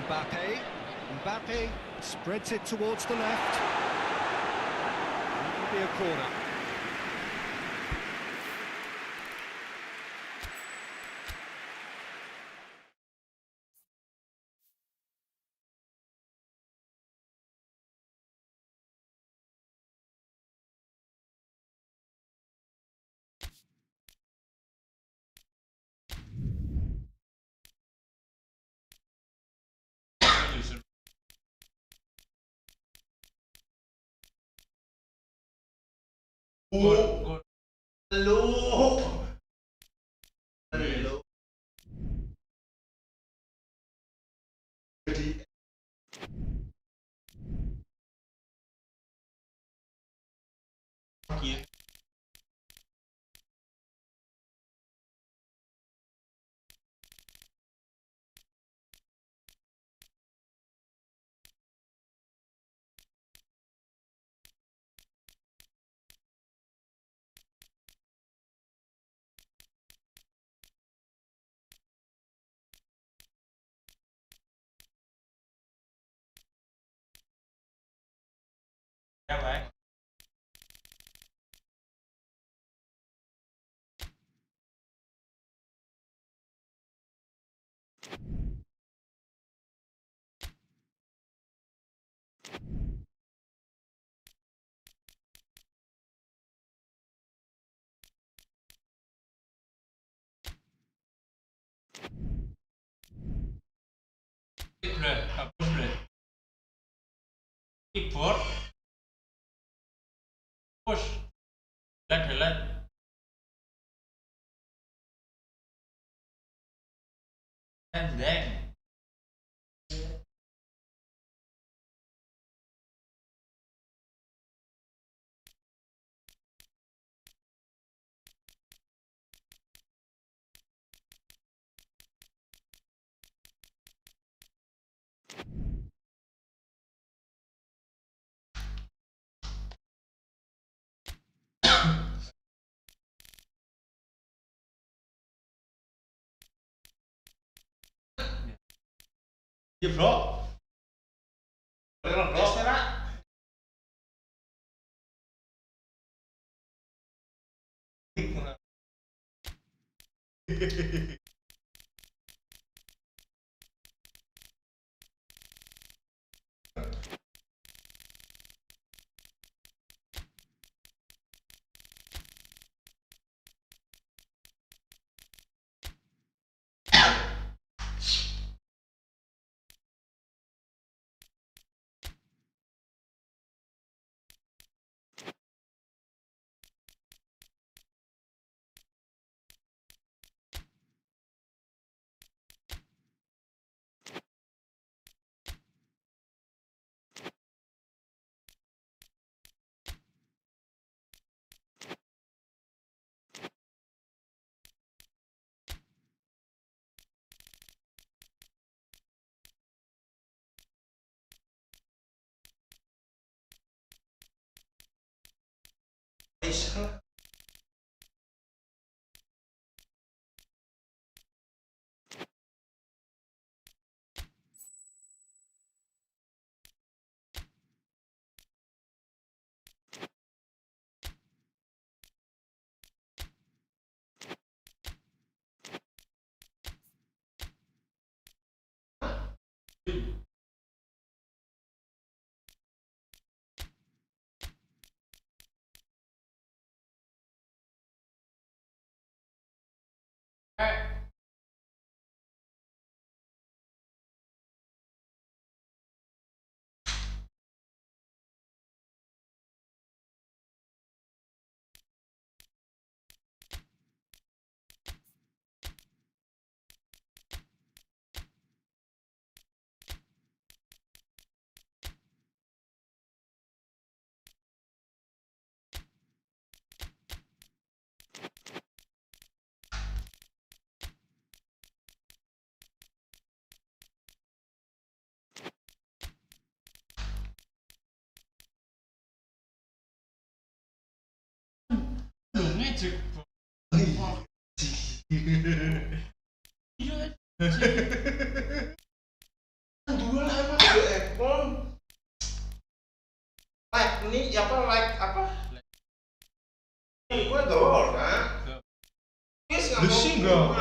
Mbappe spreads it towards the left. That'll be a corner. Gol. Hello. Hello. Aqui. Ya, baik. Hapus berat. Keyboard. Push. Delete. And then. Iya bro. Boleh bro. Terserah. Ngecek. Iya. Le single.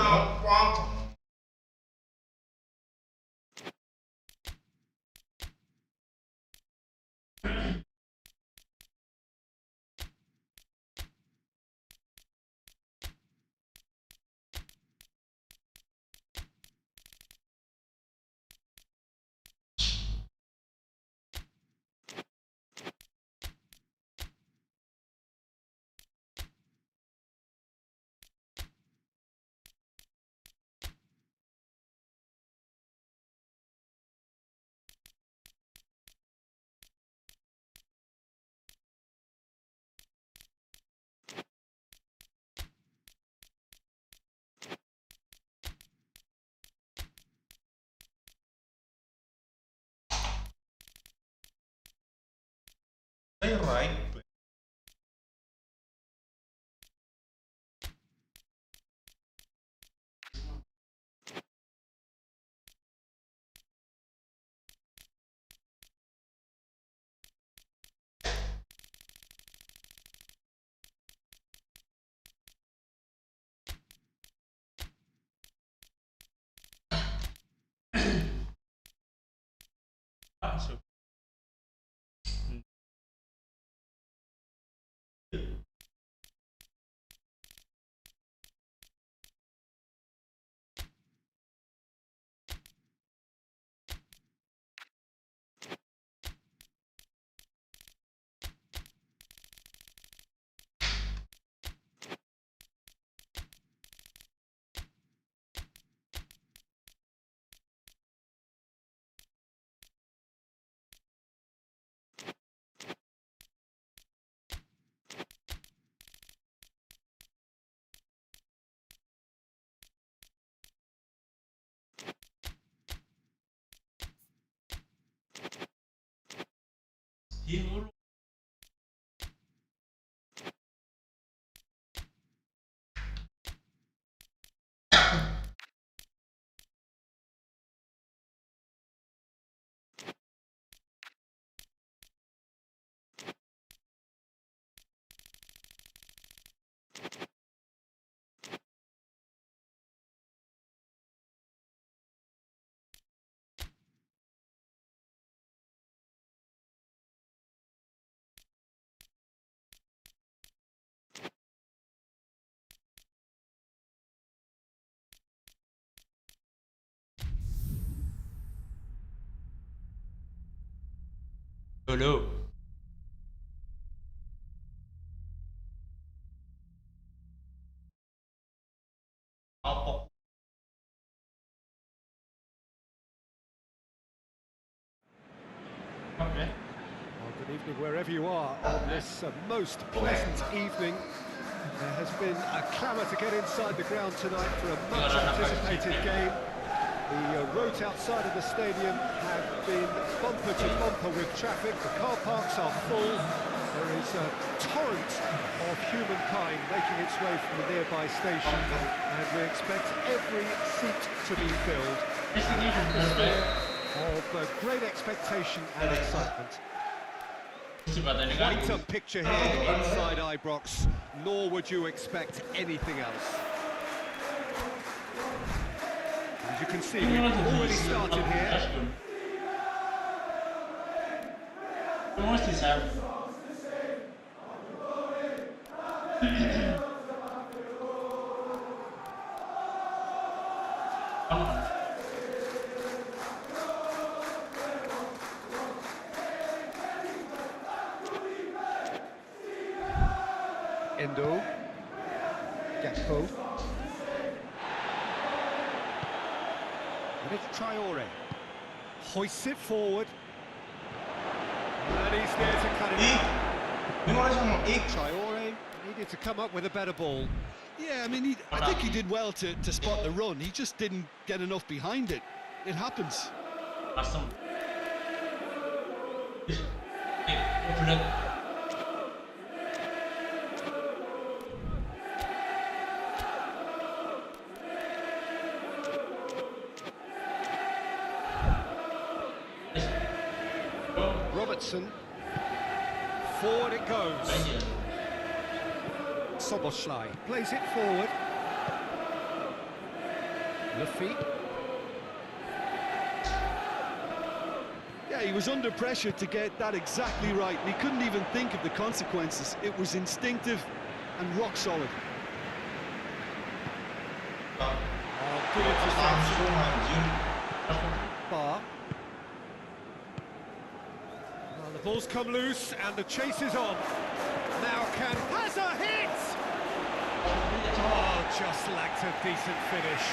Right. So. Hier Hello. Apa? Okay. Well, good evening wherever you are on this most pleasant evening. There has been a clamour to get inside the ground tonight for a much anticipated game. The roads outside of the stadium have been bumper to bumper with traffic. The car parks are full. There is a torrent of humankind making its way from the nearby station, and we expect every seat to be filled. Atmosphere of great expectation and excitement. Quite a picture here inside Ibrox, nor would you expect anything else. As you can see, we've already started here. Endo, Gakpo, and it's Traore, hoists it forward, and he's there to cut it out. Traore needed to come up with a better ball. Yeah, I mean, I think he did well to spot the run. He just didn't get enough behind it. It happens. Awesome. Robertson, forward it goes. Szoboszlai plays it forward. Lafitte. Yeah, he was under pressure to get that exactly right, and he couldn't even think of the consequences. It was instinctive and rock solid. Good interception. Bar. Well, the ball's come loose and the chase is on. Now has a hit! Oh, just lacked a decent finish.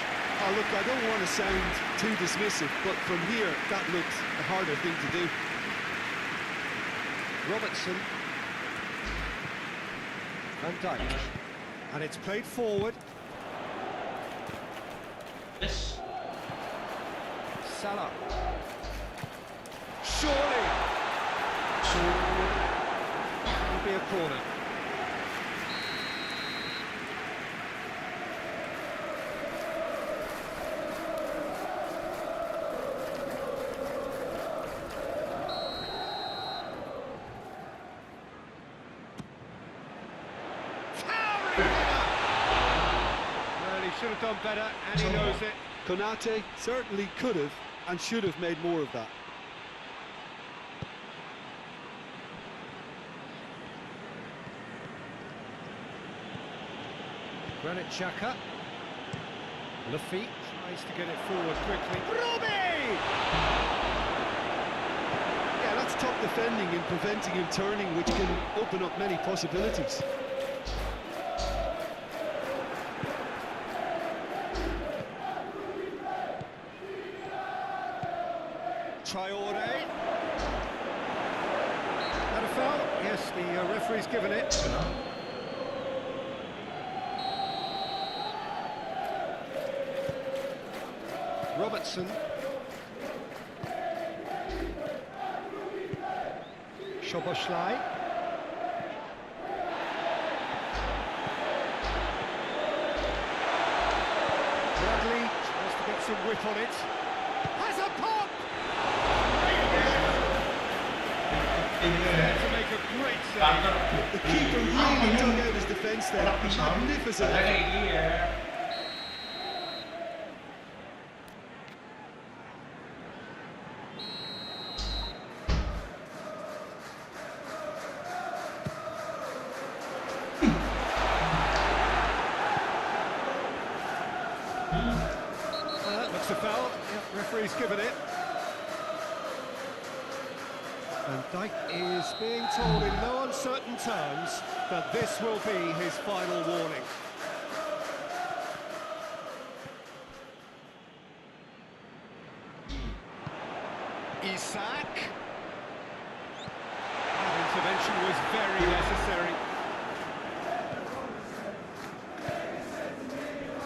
Oh, look, I don't want to sound too dismissive, but from here, that looked a harder thing to do. Robertson. Van Dijk. And it's played forward. Yes. Salah. Surely. It'll be a corner. Well, he should have done better, and he knows it. Konate certainly could have and should have made more of that. Granit Xhaka. Lafitte tries to get it forward quickly. Robbie! Yeah, that's top defending and preventing him turning, which can open up many possibilities. Traore. That a foul? Yes, the referee's given it. Robertson. Szoboszlai. Bradley tries to get some whip on it. Has a pop! There to make a great save. The keeper really dug out his defence there. Magnificent. Looks a foul. Yep, referee's given it. And Dijk is being told in no uncertain terms that this will be his final warning. Isak. That intervention was very necessary.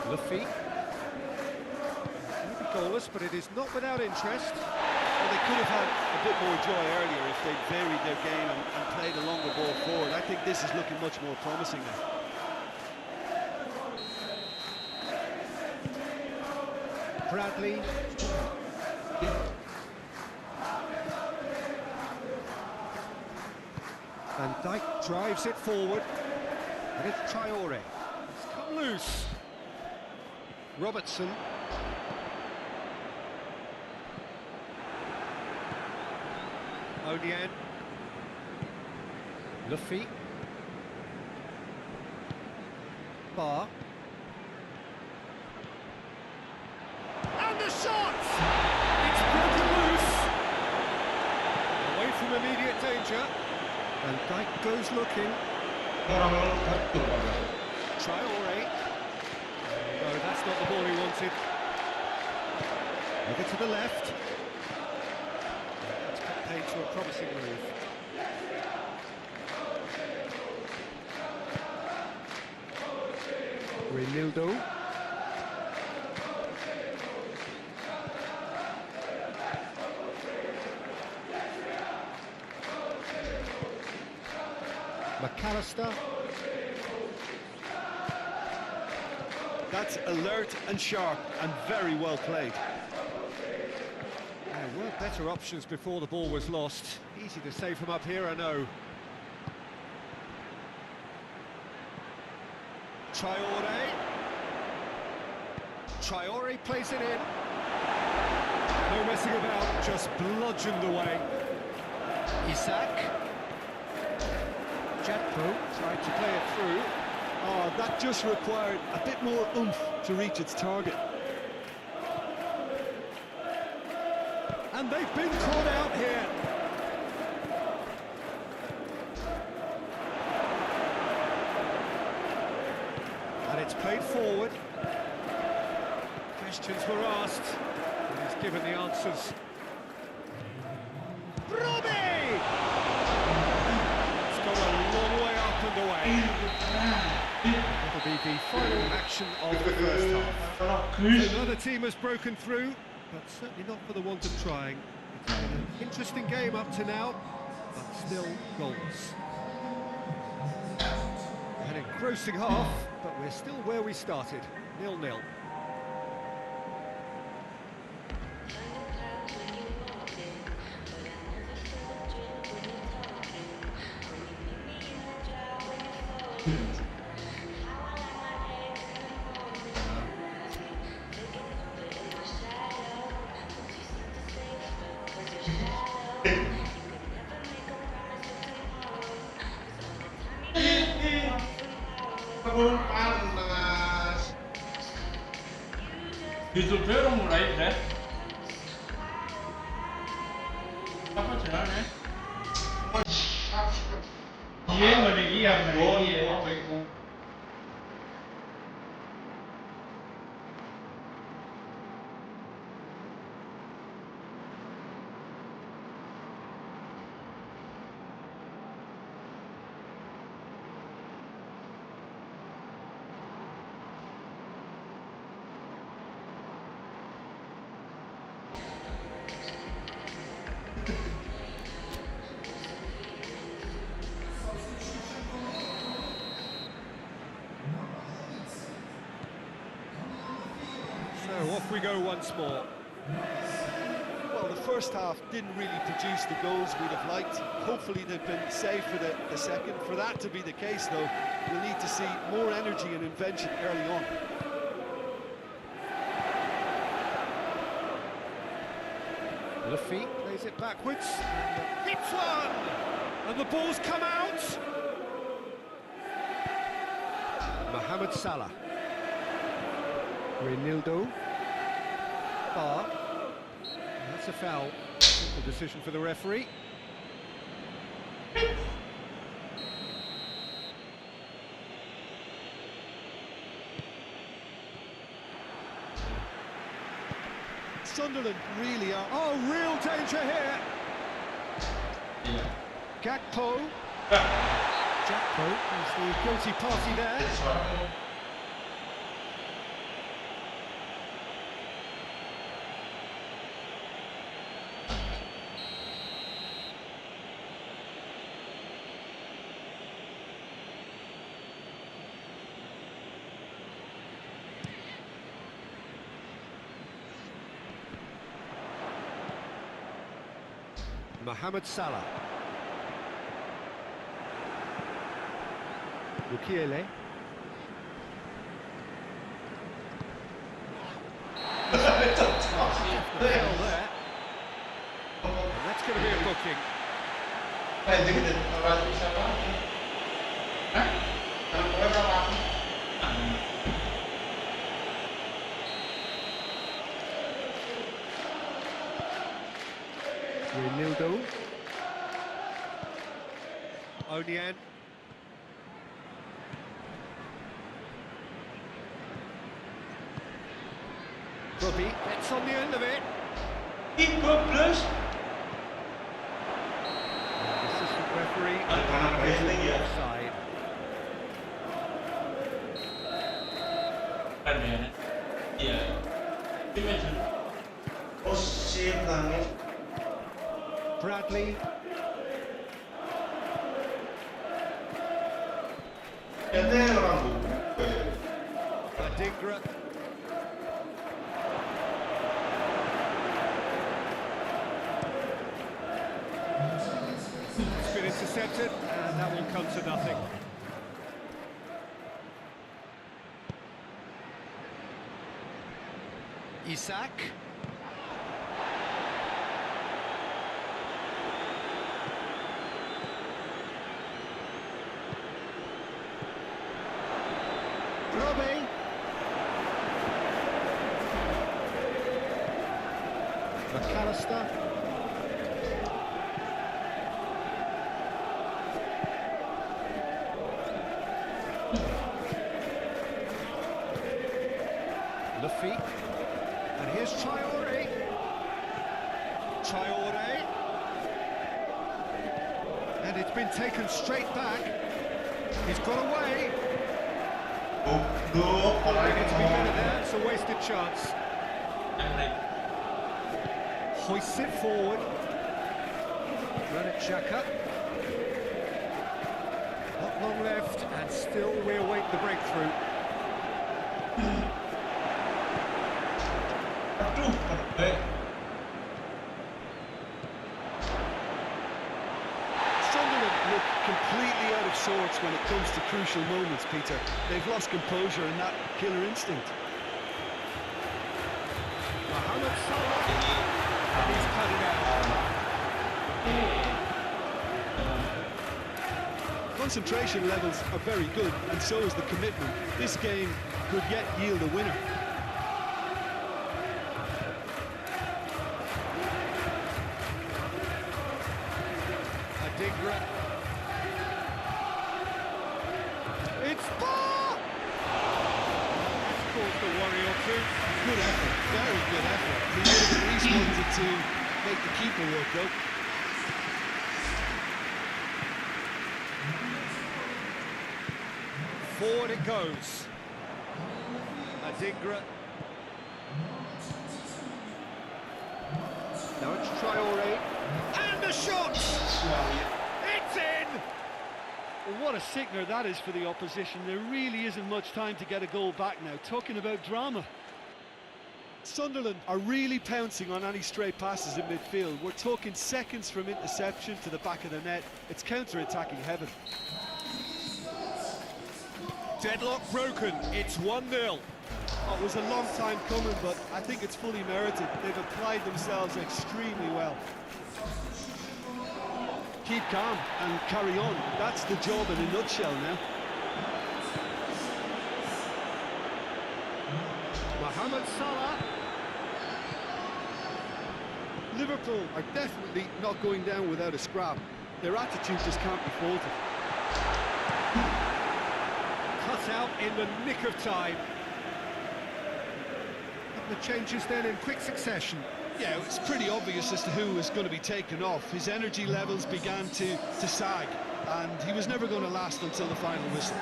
Lafitte. Maybe goalless, but it is not without interest. Well, they could have had a bit more joy earlier if they'd varied their game and played a longer ball forward. I think this is looking much more promising now. Bradley. And Dijk drives it forward. And it's Traore. It's come loose. Robertson. Onian. Lafitte. Bar. And the shot! It's broken loose. Away from immediate danger. And Dijk goes looking. Traore. No, that's not the ball he wanted. Over to the left. That's cut paid to a promising move. Reinildo. McAllister. That's alert and sharp and very well played. There were better options before the ball was lost. Easy to save from up here, I know. Traore. Traore plays it in. No messing about, just bludgeoned away. Isak. Jakpo tried to play it through. Oh, that just required a bit more oomph to reach its target. And they've been caught out here. And it's played forward. Questions were asked, and he's given the answers. Robbie! It's gone a long way up and away. It'll be the final action of the first half. Another team has broken through, but certainly not for the want of trying. It's been an interesting game up to now, but still goals. An engrossing half, but we're still where we started, 0-0. Panas. Itu baru mulai deh. Apa jalannya? Iya, iya. So off we go once more. Well, the first half didn't really produce the goals we'd have liked. Hopefully they've been saved for the second. For that to be the case, though, we'll need to see more energy and invention early on. Lafitte plays it backwards, and hits one! And the ball's come out! Mohamed Salah. Reinildo. Mabar. That's a foul. Simple decision for the referee. Sunderland really are... Oh, real danger here! Iya. Gakpo. Jakpo is the guilty party there. Mohamed Salah. Mukiele. There. And that's going to be a booking. Reinildo. Onian. Robbie gets on the end of it. Plus. Assistant referee. Offside. Iya. Imagine. Oh shit, nangis. Bradley. Adingra. It's been intercepted, and that will come to nothing. Isak. Robbie. McAllister. Lafitte. And here's Traore. Traore. And it's been taken straight back. He's got away. Needed to be better there. It's a wasted chance. Hoists it forward. Granit Xhaka. Not long left, and still we await the breakthrough. Sunderland look completely out of sorts when it comes to crucial moments, Peter. They've lost composure and that killer instinct. Mohamed Salah. He's cut it out. Concentration levels are very good, and so is the commitment. This game could yet yield a winner. Adigra. It's Bar! That's caused a worry or two. Good effort, very good effort. He would have at least wanted to make the keeper work, though. Forward it goes. Adigra. Now it's Traore. And the shot! It's in! Well, what a sickener that is for the opposition. There really isn't much time to get a goal back now. Talking about drama. Sunderland are really pouncing on any stray passes in midfield. We're talking seconds from interception to the back of the net. It's counter-attacking heaven. Deadlock broken. It's 1-0. Oh, it was a long time coming, but I think it's fully merited. They've applied themselves extremely well. Keep calm and carry on. That's the job in a nutshell now. Mohamed Salah. Liverpool are definitely not going down without a scrap. Their attitude just can't be faulted. Cut out in the nick of time. The changes then in quick succession. Yeah, it's pretty obvious as to who was going to be taken off. His energy levels began to sag, and he was never going to last until the final whistle.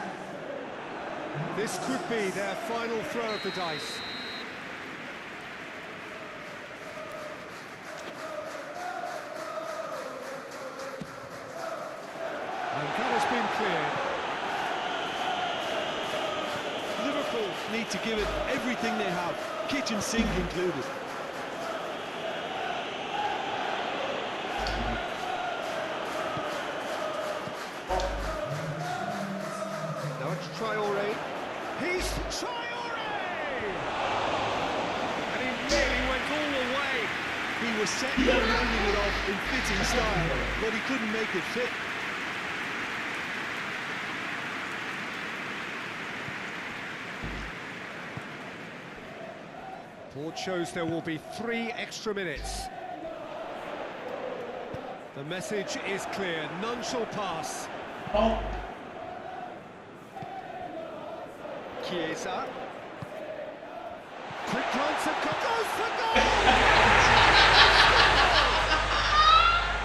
This could be their final throw of the dice. And that has been cleared. Liverpool need to give it everything they have, kitchen sink included. Now it's Traore. He's Traore! And he nearly went all the way. He was set on rounding it off in fitting style, but he couldn't make it fit. Board shows there will be 3 extra minutes. The message is clear, none shall pass. Chiesa. Quick glance and goes for goal!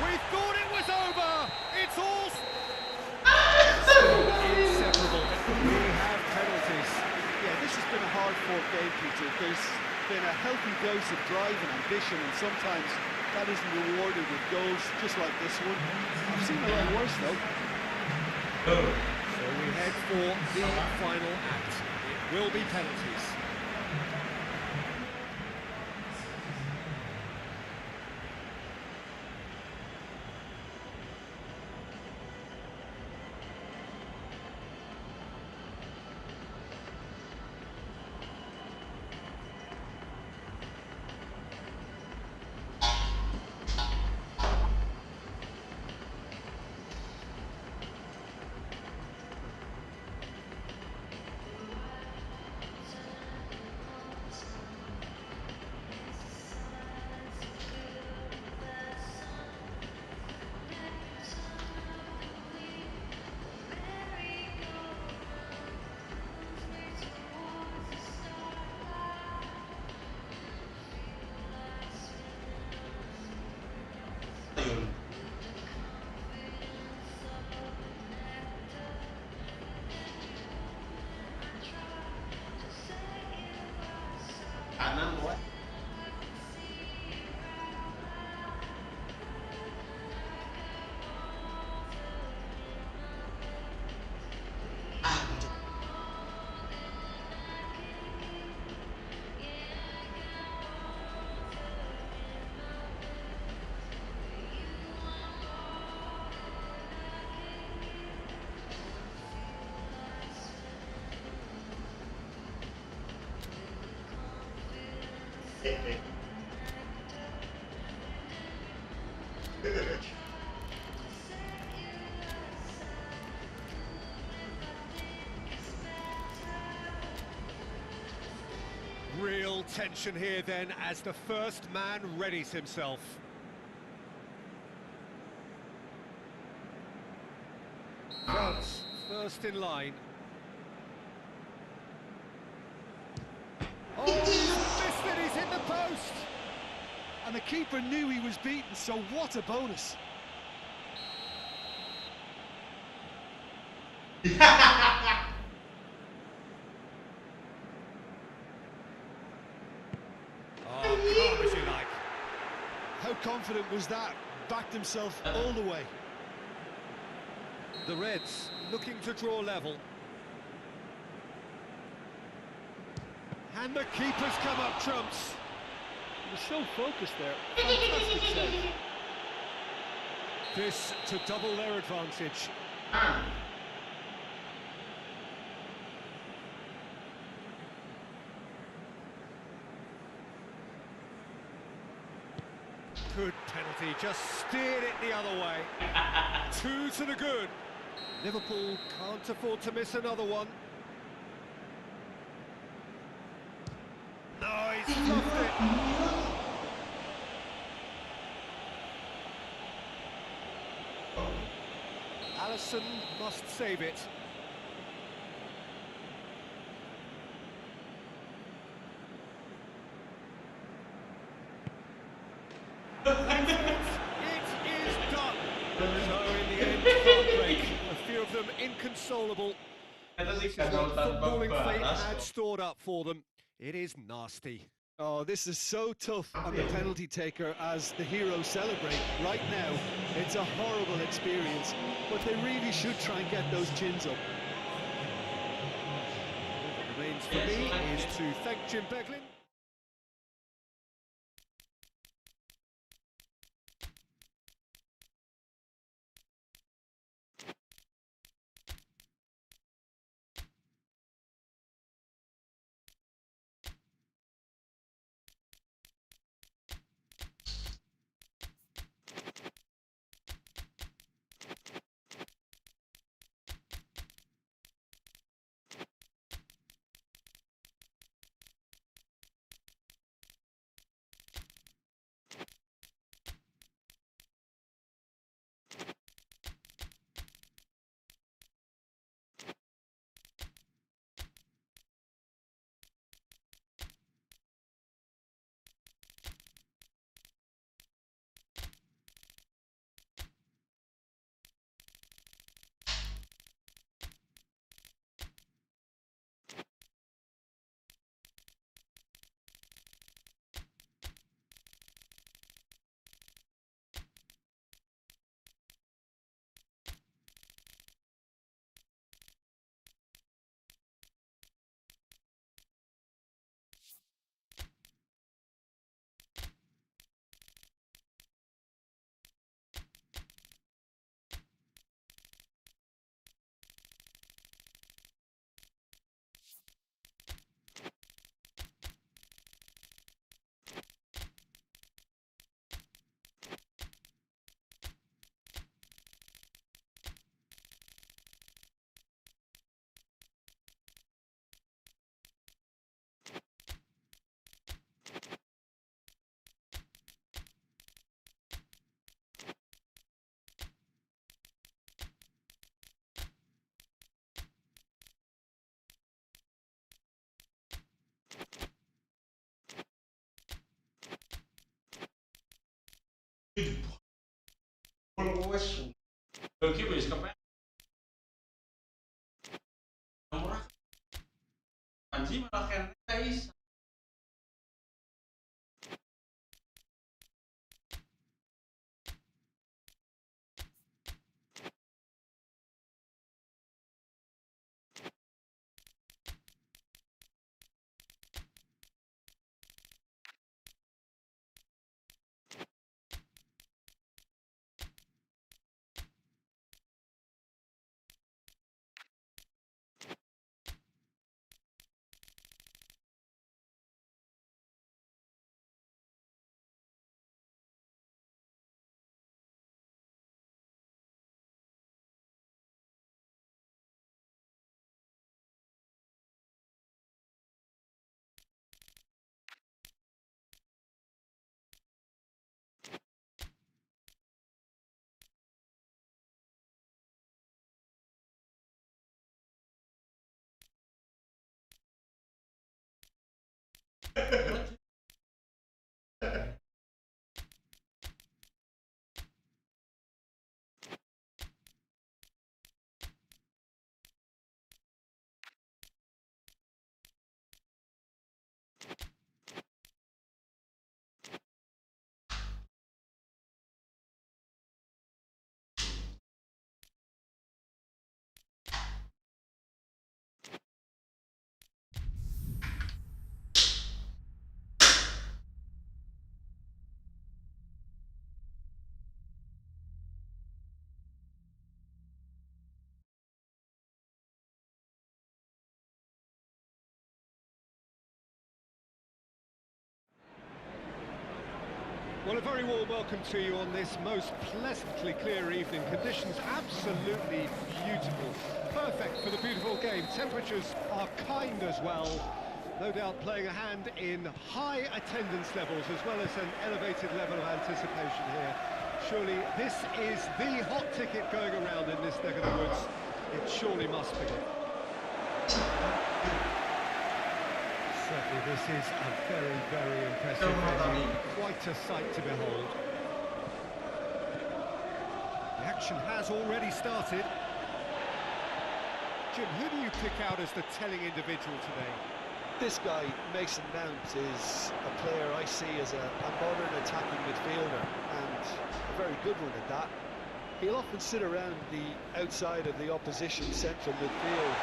We thought it was over! It's all inseparable. We have penalties. Yeah, this has been a hard-fought game, Peter. There's been a healthy dose of drive and ambition, and sometimes that isn't rewarded with goals, just like this one. I've seen a lot worse, though. So we head for the final act. It will be penalties. Real tension here then as the first man readies himself. France first in line. Oh, he's missed it, he's hit the post! And the keeper knew he was beaten, so what a bonus. Oh, calm as you like. How confident was that? Backed himself all the way. The Reds looking to draw level. And the keeper's come up trumps. He was so focused there. Fantastic save. This to double their advantage. Good penalty, just steered it the other way. 2 to the good. Liverpool can't afford to miss another one. No, he's fluffed it. Alisson must save it. It is done. So in the end, heartbreak. A few of them inconsolable. This is what footballing fate had stored up for them. It is nasty. Oh, this is so tough on the penalty taker as the heroes celebrate. Right now, it's a horrible experience, but they really should try and get those chins up. What remains for me is to thank Jim Beglin. Keeper is kapal. Murah. Anjing malah keren guys. Well, a very warm welcome to you on this most pleasantly clear evening. Conditions absolutely beautiful. Perfect for the beautiful game. Temperatures are kind as well. No doubt playing a hand in high attendance levels as well as an elevated level of anticipation here. Surely this is the hot ticket going around in this neck of the woods. It surely must be. Certainly this is a very, very impressive venue. Quite a sight to behold. The action has already started. Jim, who do you pick out as the telling individual today? This guy, Mason Mount, is a player I see as a modern attacking midfielder, and a very good one at that. He'll often sit around the outside of the opposition central midfield,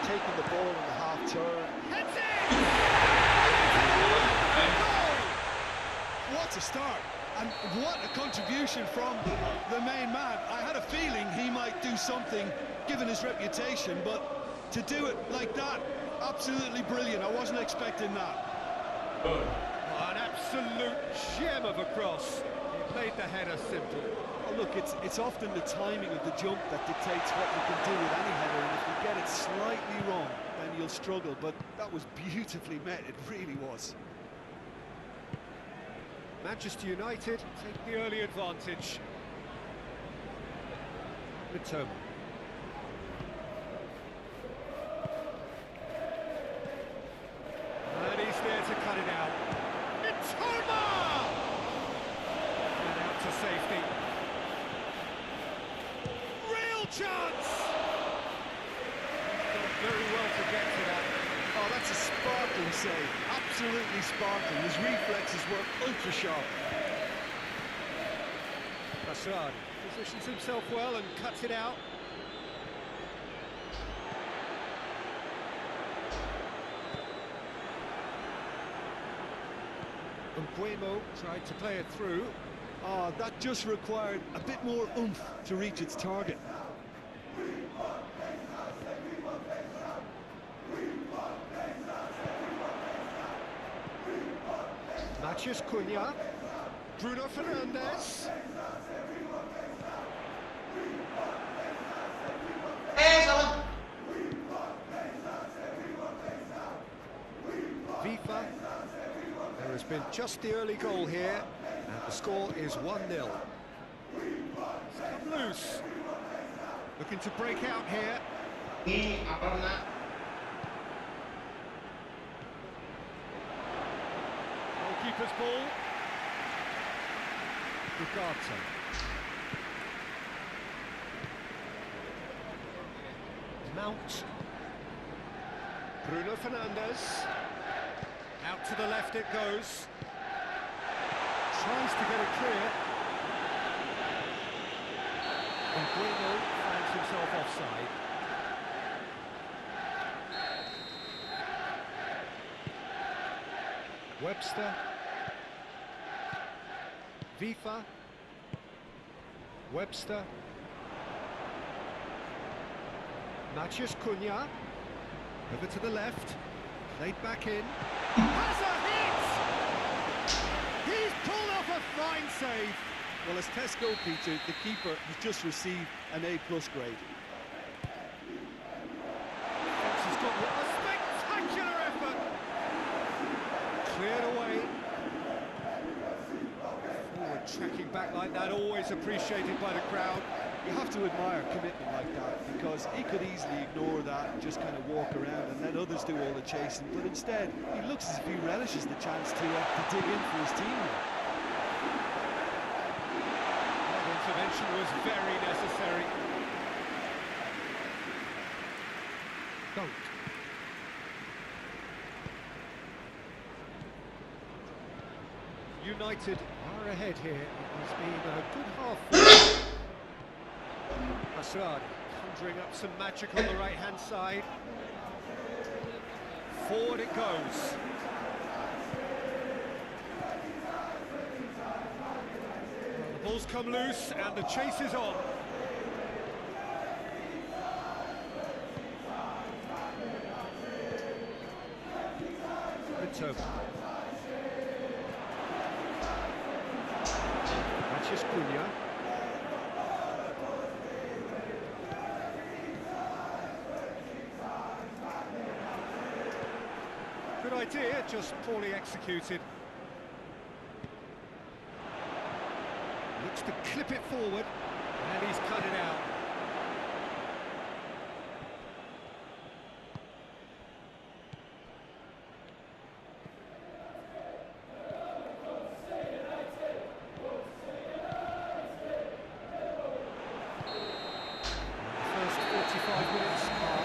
taking the ball in the half-turn. Heads in! What a start, and what a contribution from the main man. I had a feeling he might do something, given his reputation, but to do it like that, absolutely brilliant. I wasn't expecting that. Good. Oh, an absolute gem of a cross. He played the header simple. Oh, look, it's often the timing of the jump that dictates what you can do with any header, and if you get it slightly wrong, then you'll struggle, but that was beautifully met, it really was. Manchester United take the early advantage. Mitoma. And he's there to cut it out. Mitoma! And out to safety. Real chance! He's done very well to get to that. Oh, that's a sparkling save, absolutely sparkling. His reflexes were ultra sharp. Assad positions himself well and cuts it out. Nguemo tried to play it through. Oh, that just required a bit more oomph to reach its target. Matheus Cunha, Bruno Fernandes. Salah. FIFA. There has been just the early goal here, and the score is 1-0. It's come loose. Looking to break out here. Ini apa nak? Goalkeeper's ball. Ugarte. Mount. Bruno Fernandes. Out to the left it goes. Tries to get it clear. And Nguemo finds himself offside. Webster. FIFA. Webster. Matheus Cunha. Over to the left. Played back in. Has a hit! He's pulled off a fine save. Well, as Tesco, Peter, the keeper has just received an A+ grade. He's got a spectacular effort. Cleared away. Forward tracking back like that, always appreciated by the crowd. You have to admire commitment like that, because he could easily ignore that and just kind of walk around and let others do all the chasing, but instead he looks as if he relishes the chance to dig in for his team. That intervention was very necessary. Don't. United are ahead here. It has been a good half. Asrad conjuring up some magic on the right-hand side. Forward it goes. The ball's come loose and the chase is on. Good over. That's Cunha. Good idea, just poorly executed. Looks to clip it forward, and he's cut it out. The first 45 minutes are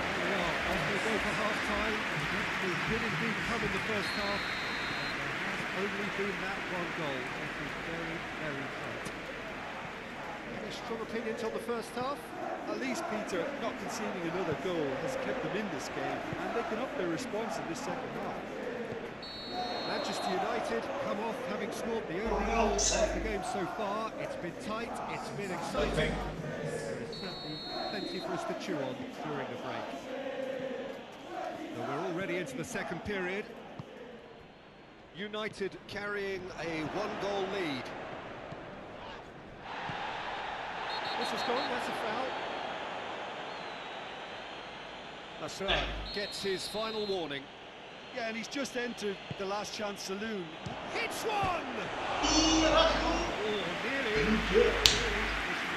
there we are, off we go for half-time. It did indeed come in the first half, and there has only been that one goal. It is very, very tight. Any strong opinions on the first half? At least, Peter, not conceding another goal has kept them in this game, and they can up their response in this second half. Manchester United come off having scored the only goal of the game so far. It's been tight, it's been exciting. There is certainly plenty for us to chew on during the break. So we're already into the second period. United carrying a one-goal lead. This is gone, that's a foul. Asrad gets his final warning. Yeah, and he's just entered the last chance saloon. Hits one! Oh, nearly. It's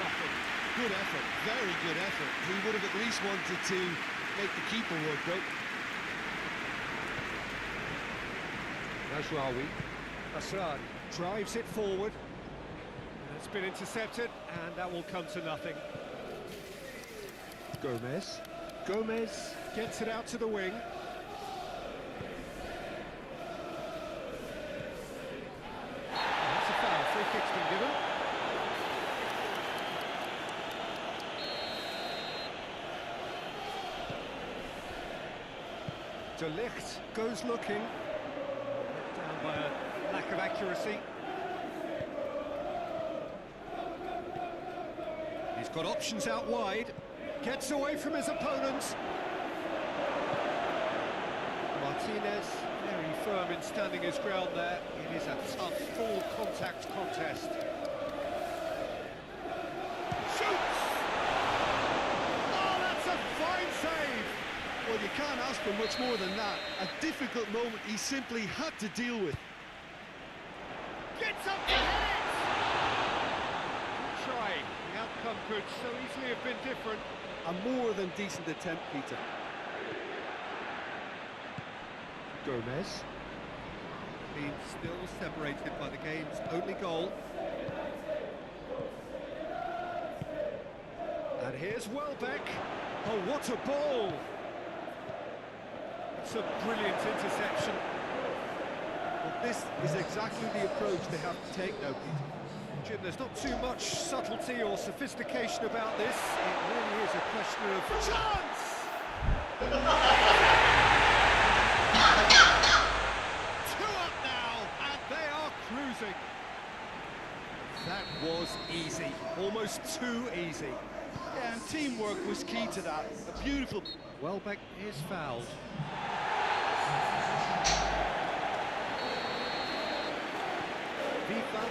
nothing. Good effort, very good effort. He would have at least wanted to make the keeper work, though. Najraoui. Asrad drives it forward. And it's been intercepted, and that will come to nothing. Gomez. Gomez gets it out to the wing. That's a foul. Free kick's been given. De Ligt goes looking. Down by a lack of accuracy. He's got options out wide. Gets away from his opponents. Martinez, very firm in standing his ground there. It is a tough, full contact contest. Shoots! Oh, that's a fine save! Well, you can't ask for much more than that. A difficult moment he simply had to deal with. Gets up to hit it! Try. The outcome could so easily have been different. A more than decent attempt, Peter. Gomez. Being still separated by the game's only goal. And here's Welbeck. Oh, what a ball! It's a brilliant interception. Well, this is exactly the approach they have to take now, Peter. Jim, there's not too much subtlety or sophistication about this. It really is a question of chance! Two up now, and they are cruising. That was easy, almost too easy. Yeah, and teamwork was key to that. A beautiful... Welbeck is fouled. FIFA.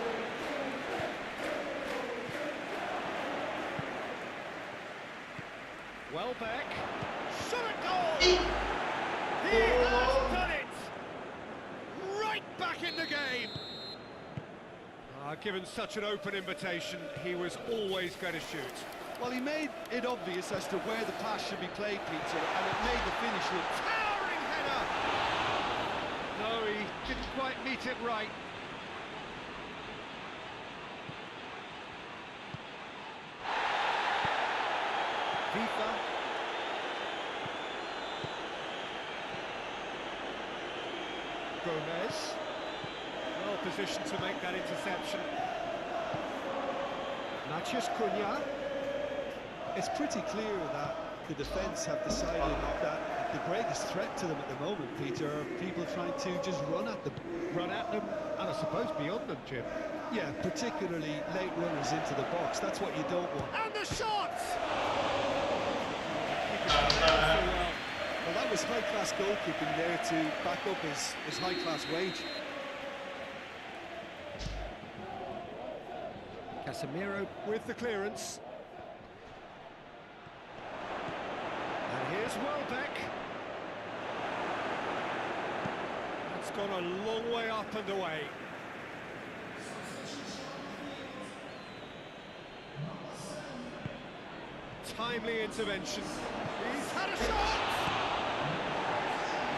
Welbeck. Shot at goal! He has done it! Right back in the game! Given such an open invitation, he was always going to shoot. Well, he made it obvious as to where the pass should be played, Peter, and it made the finish look... Towering header! No, he didn't quite meet it right. FIFA. Gomez. Well positioned to make that interception. Cunha. It's pretty clear that the defence have decided that the greatest threat to them at the moment, Peter, are people trying to just run at them. Run at them, and I suppose beyond them, Jim. Yeah, particularly late runners into the box. That's what you don't want. And the shot! Well, that was high-class goalkeeping there to back up his high-class wage. Casemiro with the clearance. And here's Welbeck. That's gone a long way up and away. Timely intervention. He's had a shot!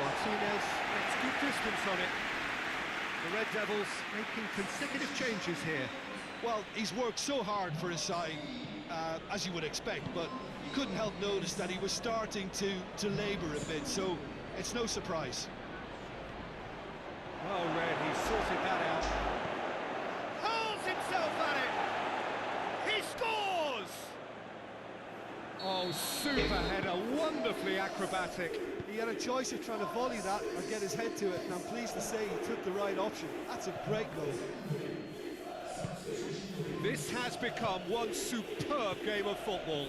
Martinez makes good distance on it. The Red Devils making consecutive changes here. Well, he's worked so hard for his side, as you would expect, but you couldn't help notice that he was starting to labour a bit, so it's no surprise. Well read, he sorted that out. Hurls himself at it! He scores! Oh, super header, wonderfully acrobatic. He had a choice of trying to volley that or get his head to it, and I'm pleased to say he took the right option. That's a great goal. This has become one superb game of football.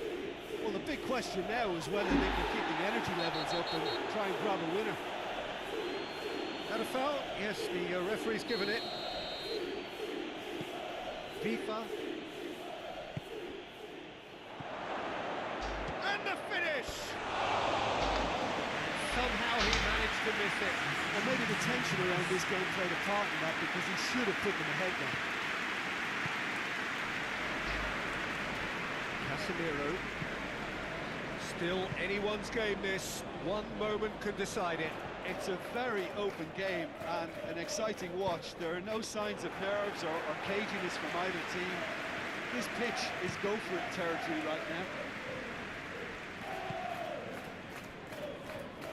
Well, the big question now is whether they can keep the energy levels up and try and grab a winner. Had a foul? Yes, the referee's given it. FIFA. And the finish! Somehow he managed to miss it. Well, maybe the tension around this game played a part in that, because he should have put them ahead now. Casemiro. Still anyone's game this. One moment can decide it. It's a very open game and an exciting watch. There are no signs of nerves or caginess from either team. This pitch is go-for-it territory right now.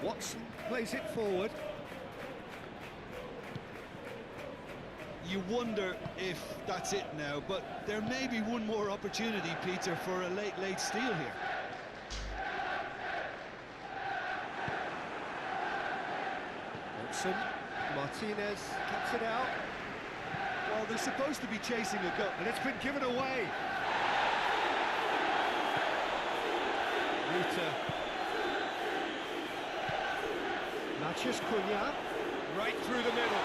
Watson plays it forward. You wonder if that's it now, but there may be one more opportunity, Peter, for a late steal here. Watson, Martinez cuts it out. Well, they're supposed to be chasing a goal, And it's been given away. Ruta. Cunha, right through the middle.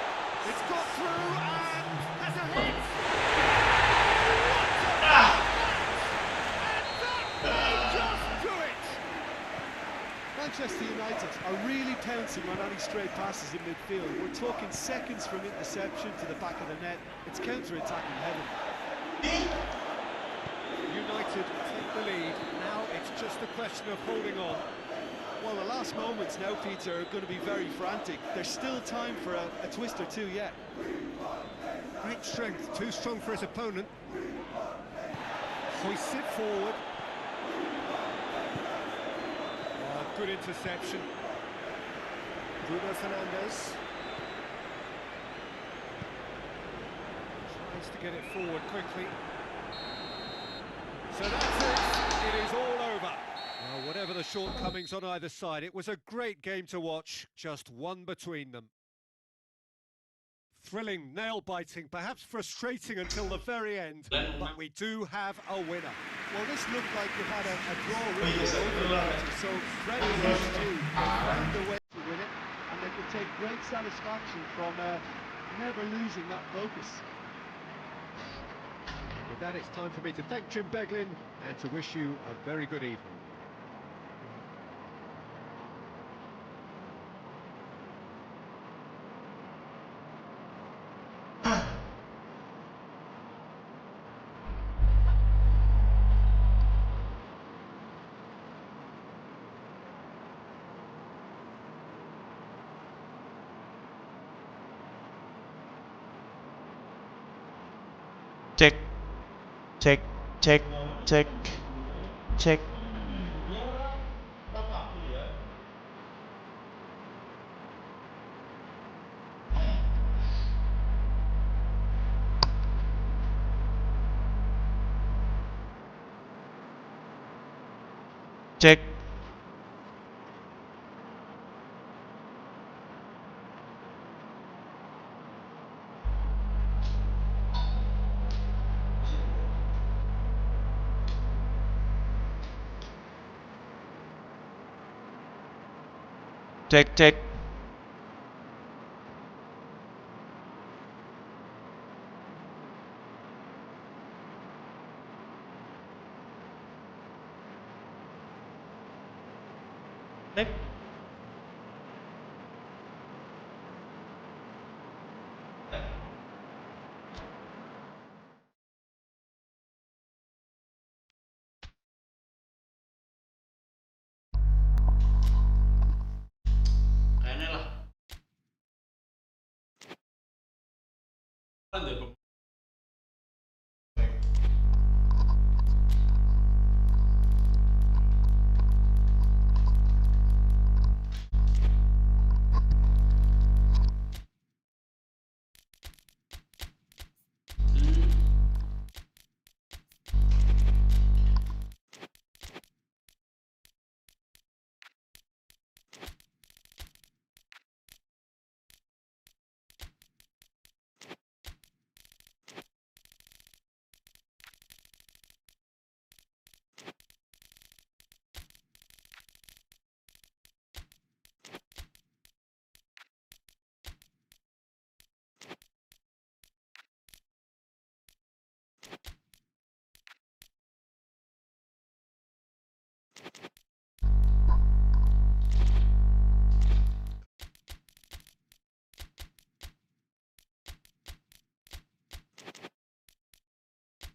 It's got through and has a hit. And that just do it. Manchester United are really pouncing on any stray passes in midfield. We're talking seconds from interception to the back of the net. It's counter-attacking heaven. United take the lead. Now it's just a question of holding on. Well, the last moments now, Peter, are going to be very frantic. There's still time for a twist or two yet. Great strength, too strong for his opponent. Hoists it forward. Oh, good interception. Bruno Fernandes. Tries to get it forward quickly. So that's it. It is all over. Well, whatever the shortcomings on either side, it was a great game to watch, just one between them. Thrilling, nail-biting, perhaps frustrating until the very end, but we do have a winner. Well, this looked like it had a draw really over, so credit is due. They found a way to win it, and they could take great satisfaction from never losing that focus. With that, it's time for me to thank Jim Beglin and to wish you a very good evening. Cek, cek, cek, cek, cek. Cek. Cek, cek. Cek. Kayaknya lah.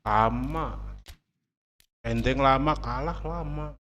Lama. Rendeng lama, kalah lama.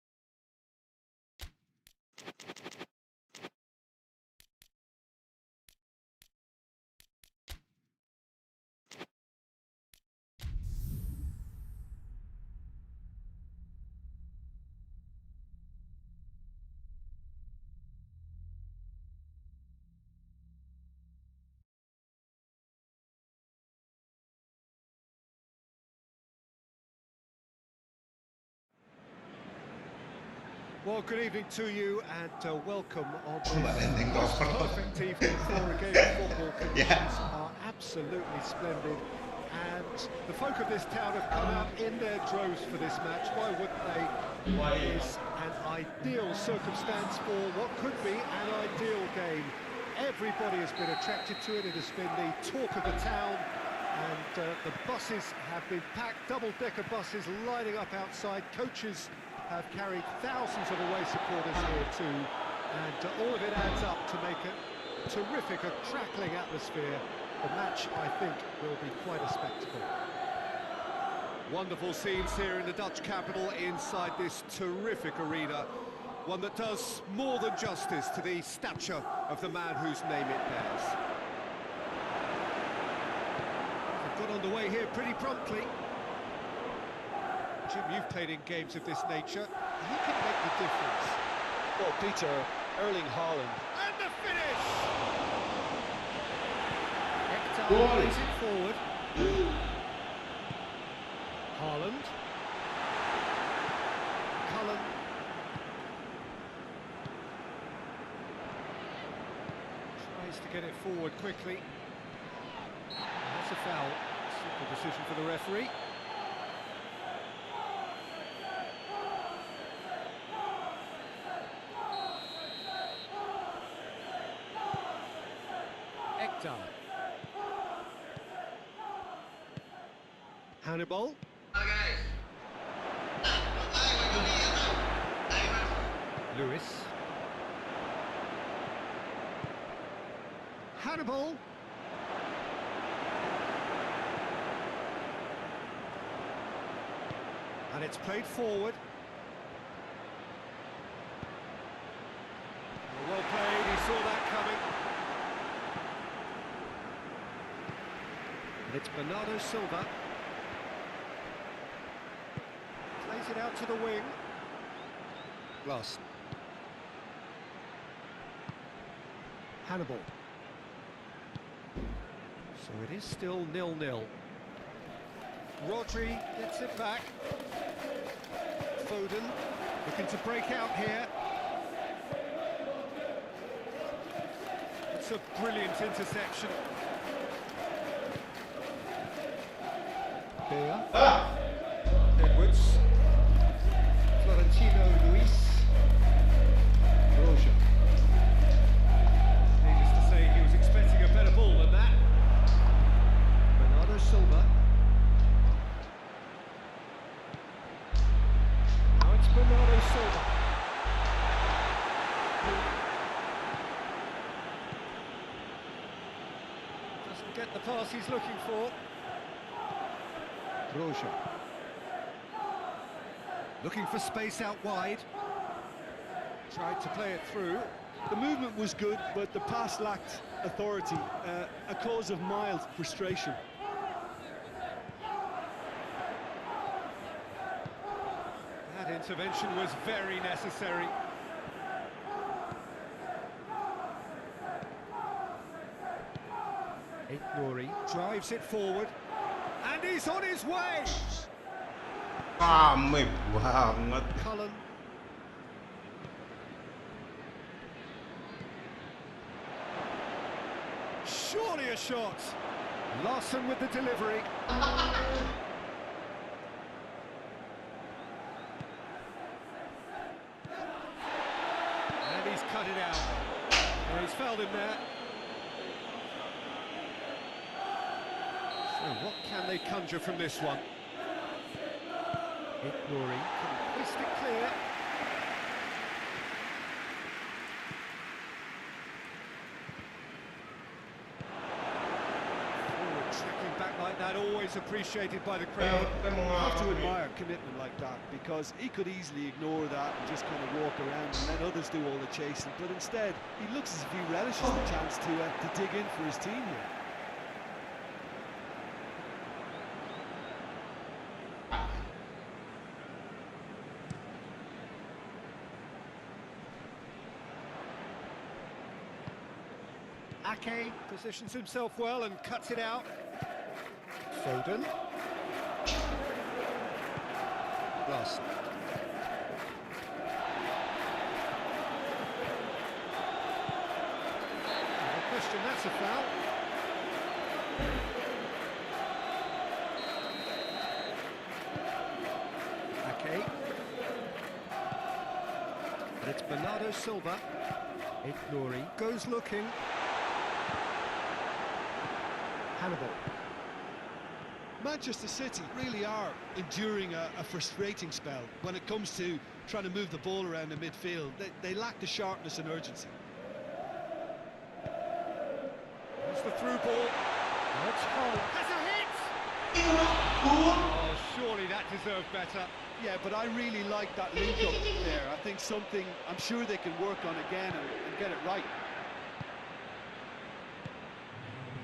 Well, good evening to you and welcome on Rendeng this cover. perfect evening for a game of football. Conditions are absolutely splendid, and the folk of this town have come out in their droves for this match. Why wouldn't they? It is an ideal circumstance for what could be an ideal game. Everybody has been attracted to it. It has been the talk of the town, and the buses have been packed, double-decker buses lining up outside. Coaches have carried thousands of away supporters here too, and all of it adds up to make a terrific, a crackling atmosphere. The match, I think, will be quite a spectacle. Wonderful scenes here in the Dutch capital inside this terrific arena, one that does more than justice to the stature of the man whose name it bears. They've got underway here pretty promptly. Jim, you've played in games of this nature. Who can make the difference? Well, Peter, Erling Haaland. And the finish! Goal. Hector plays it forward. Haaland. Cullen. Tries to get it forward quickly. That's a foul. Simple decision for the referee. Hannibal. Lewis. Hannibal. And it's played forward. Well played, he saw that coming. And it's Bernardo Silva. Plays it out to the wing. Glass. Hannibal. So it is still 0-0. Rodri gets it back. Foden looking to break out here. It's a brilliant interception. Beer. Edwards. Florentino Luis. Roja. Needless to say, he was expecting a better ball than that. Bernardo Silva. Now it's Bernardo Silva. Doesn't get the pass he's looking for. Roja. Looking for space out wide. Tried to play it through. The movement was good, but the pass lacked authority, a cause of mild frustration. That intervention was very necessary. Nouri drives it forward, and he's on his way. Rame banget. Cullen. Surely a shot. Larson with the delivery. And he's cut it out. Well, he's fouled him there. So what can they conjure from this one? Nouri can twist it clear. Forward tracking back like that, always appreciated by the crowd. You have to admire commitment like that, because he could easily ignore that and just kind of walk around and let others do all the chasing, but instead he looks as if he relishes the chance to dig in for his team here. Ake positions himself well and cuts it out. Foden. Larson. No question, that's a foul. Ake. And it's Bernardo Silva. Nouri goes looking. Hannibal. Manchester City really are enduring a frustrating spell when it comes to trying to move the ball around the midfield. They lack the sharpness and urgency. It's the through ball. That's Hull. Has a hit! Oh, surely that deserved better. Yeah, but I really like that link-up there. I think something I'm sure they can work on again and get it right.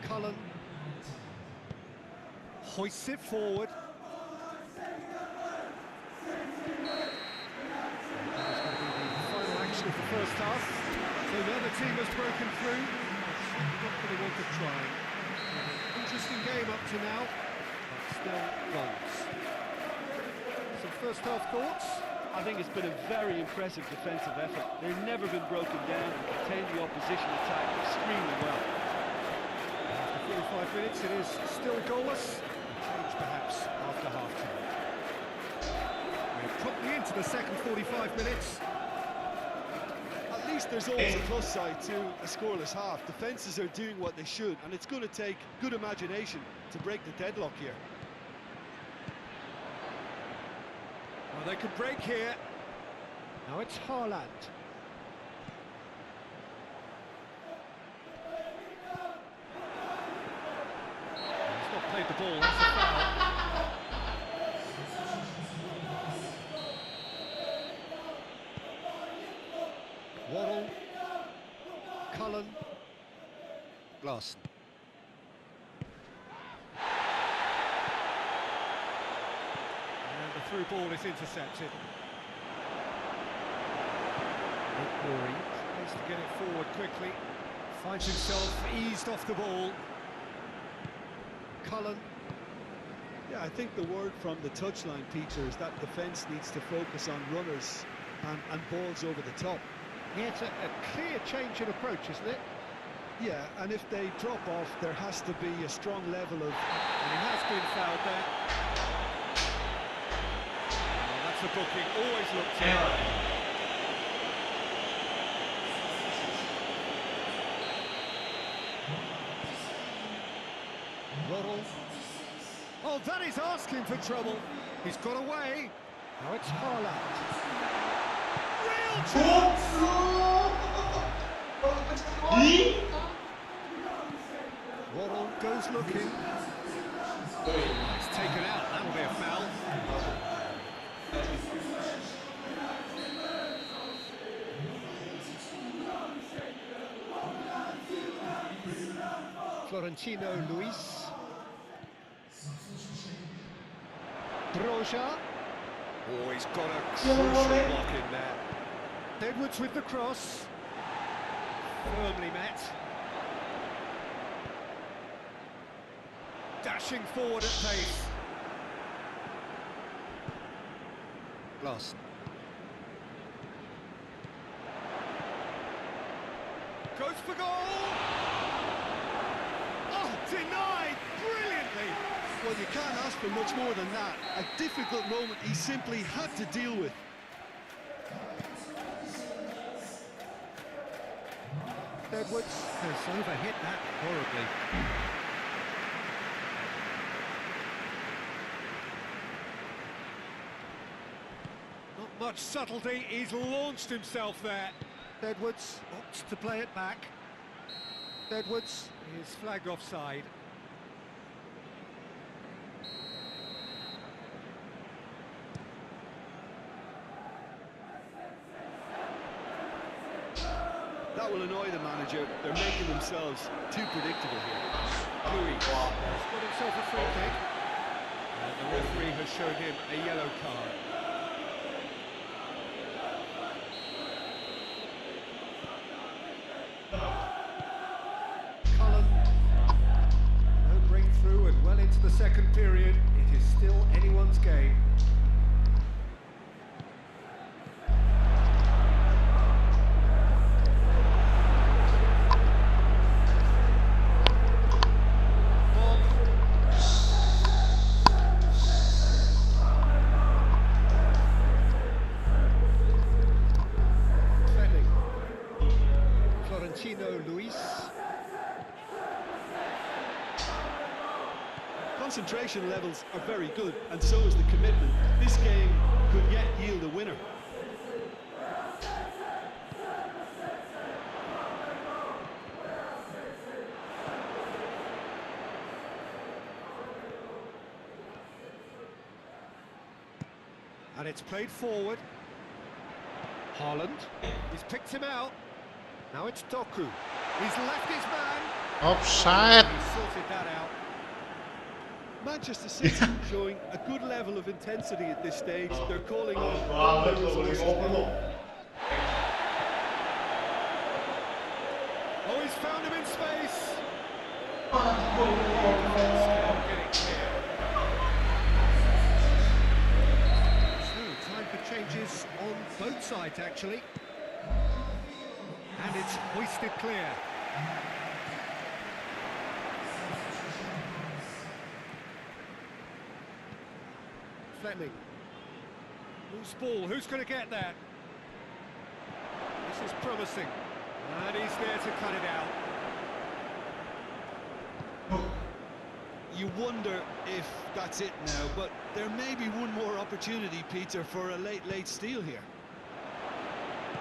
Cullen hoists it forward. That is going to be the final action of the first half. So the other team has broken through. Not going to want to try. Interesting game up to now, but still goals. Some first half thoughts? I think it's been a very impressive defensive effort. They've never been broken down and contained the opposition attack extremely well. After 45 minutes, it is still goalless. Change perhaps after half-time. We're properly into the second 45 minutes. At least there's always a plus side to a scoreless half. Defences are doing what they should, and it's going to take good imagination to break the deadlock here. Well, they could break here. Now it's Haaland. He's not played the ball, that's a foul. Waddle. Cullen. Larson. through ball is intercepted. Rory tries to get it forward quickly. Finds himself eased off the ball. Cullen. Yeah, I think the word from the touchline, Peter, is that defence needs to focus on runners and balls over the top. Yeah, it's a clear change in approach, isn't it? Yeah, and if they drop off, there has to be a strong level of... And he has been fouled there. Well, that's a booking, always looked in. Roddle. Oh, that is asking for trouble. He's got away. Now it's Haaland. Real chance! Roddle goes looking. It's taken out. That'll be a foul. Florentino Luis. Broja. Oh, he's got a crucial block in there. Edwards with the cross. Firmly met. Dashing forward at pace. Lost. Goes for goal! Oh, denied brilliantly! Well, you can't ask for much more than that. A difficult moment he simply had to deal with. Edwards has overhit that horribly. Not much subtlety, he's launched himself there. Edwards opts to play it back. Edwards is flagged offside. That will annoy the manager. They're making themselves too predictable here. Louis has got himself a free kick. And the referee has shown him a yellow card. Cullen. No breakthrough and well into the second period. It is still anyone's game. Luis. Concentration levels are very good, and so is the commitment. This game could yet yield a winner. And it's played forward. Haaland. He's picked him out. Now it's Doku. He's left his man. Offside. He's sorted that out. Manchester City showing a good level of intensity at this stage. They're calling on their resources. Oh, he's found him in space. So, time for changes on both sides, actually. And it's hoisted clear. Fleming. Loose ball, who's going to get that? This is promising. And he's there to cut it out. You wonder if that's it now, but there may be one more opportunity, Peter, for a late steal here.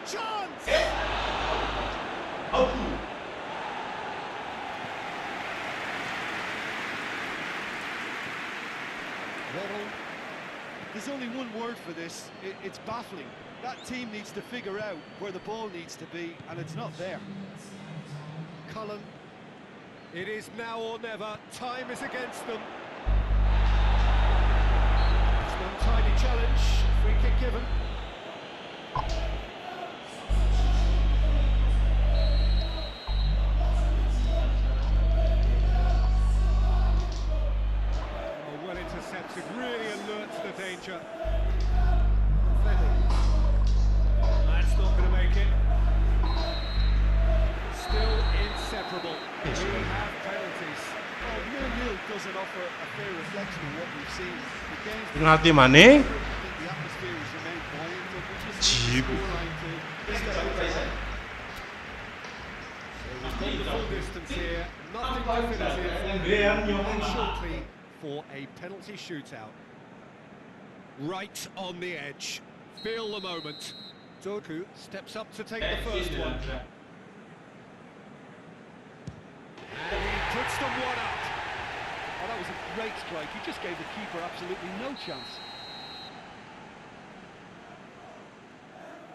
Chance! There's only one word for this. It's baffling. That team needs to figure out where the ball needs to be, and it's not there. Cullen. It is now or never. Time is against them. There's no time Tidy challenge, free kick given. Oh, well intercepted, really alert to the danger. That's not going to make it. Still inseparable. We have penalties. Oh, 0-0 doesn't offer a fair reflection of what we've seen. The game's been Penalti mana? I think the atmosphere has remained buoyant, but we just need the scoreline to step up. So we've got the full distance here, nothing definitive, and shortly for a penalty shootout. Right on the edge, feel the moment. Doku steps up to take the first one. And he puts them one up. Oh, that was a great strike. He just gave the keeper absolutely no chance.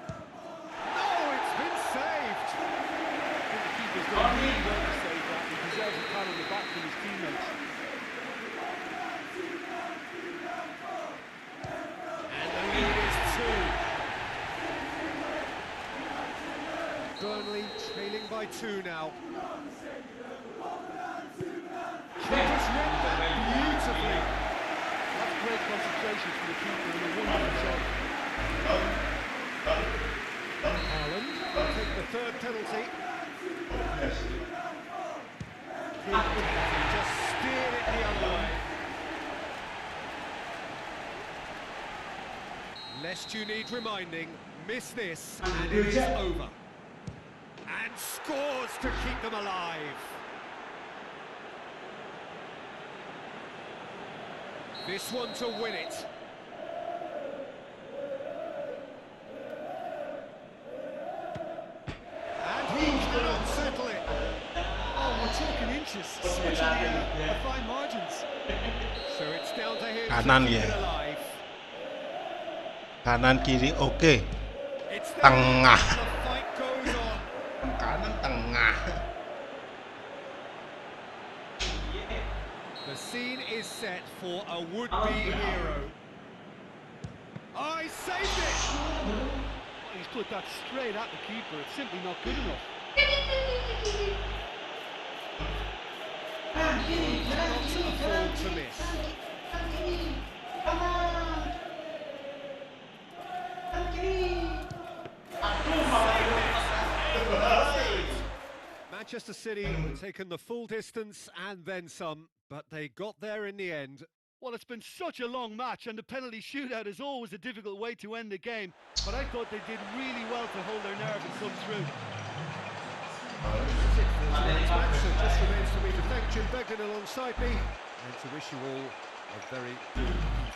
No, it's been saved. I think the keeper's done really well to save that. He deserves a pat on the back from his teammates. And the lead is 2. Burnley trailing by 2 now. He just read that beautifully. That's great concentration for the keeper and a wonderful shot. Haaland will take the third penalty. He just steered it the other way. Lest you need reminding, miss this and it is over. And scores to keep them alive. This one to win it. And he cannot settle it. Oh, we're talking inches. Such a fine margins. So it's down to him Kanan to keep ya. it alive. Kanan kiri oke. It's there. Tengah. The fight goes on. Kanan tengah. The scene is set for a would-be hero. I saved it! Well, he's put that straight at the keeper. It's simply not good enough. Cannot afford to miss. Manchester City have taken the full distance and then some, but they got there in the end. Well, it's been such a long match, and the penalty shootout is always a difficult way to end the game. But I thought they did really well to hold their nerve and come through. That's it for tonight's match, so it just remains for me to thank Jim Begden alongside me and to wish you all a very good evening.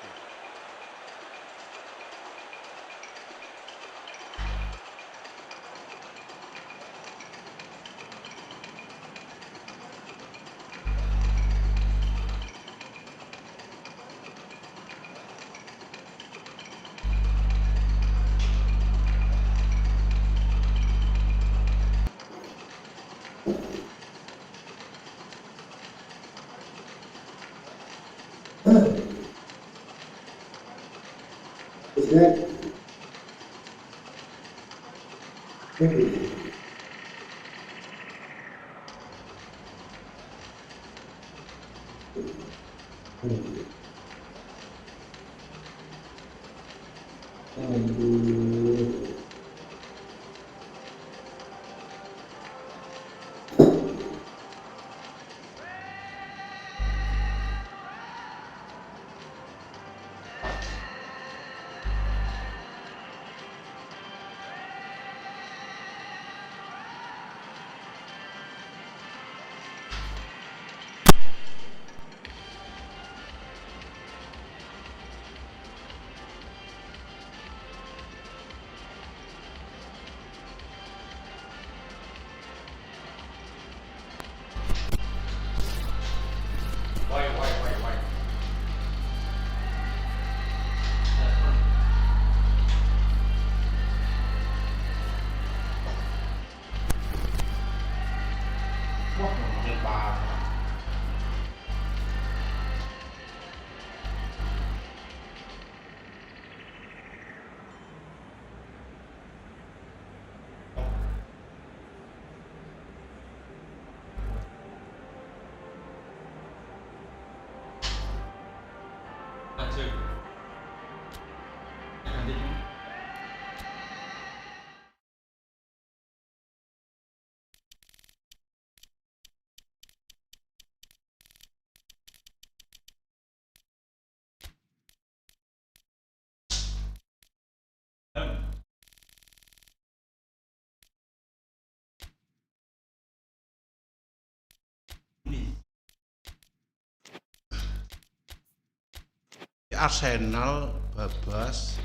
Arsenal babas.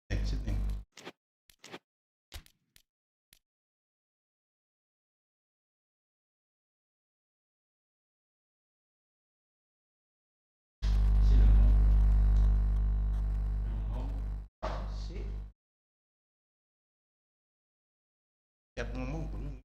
Exit nih. Tiap ngomong belum.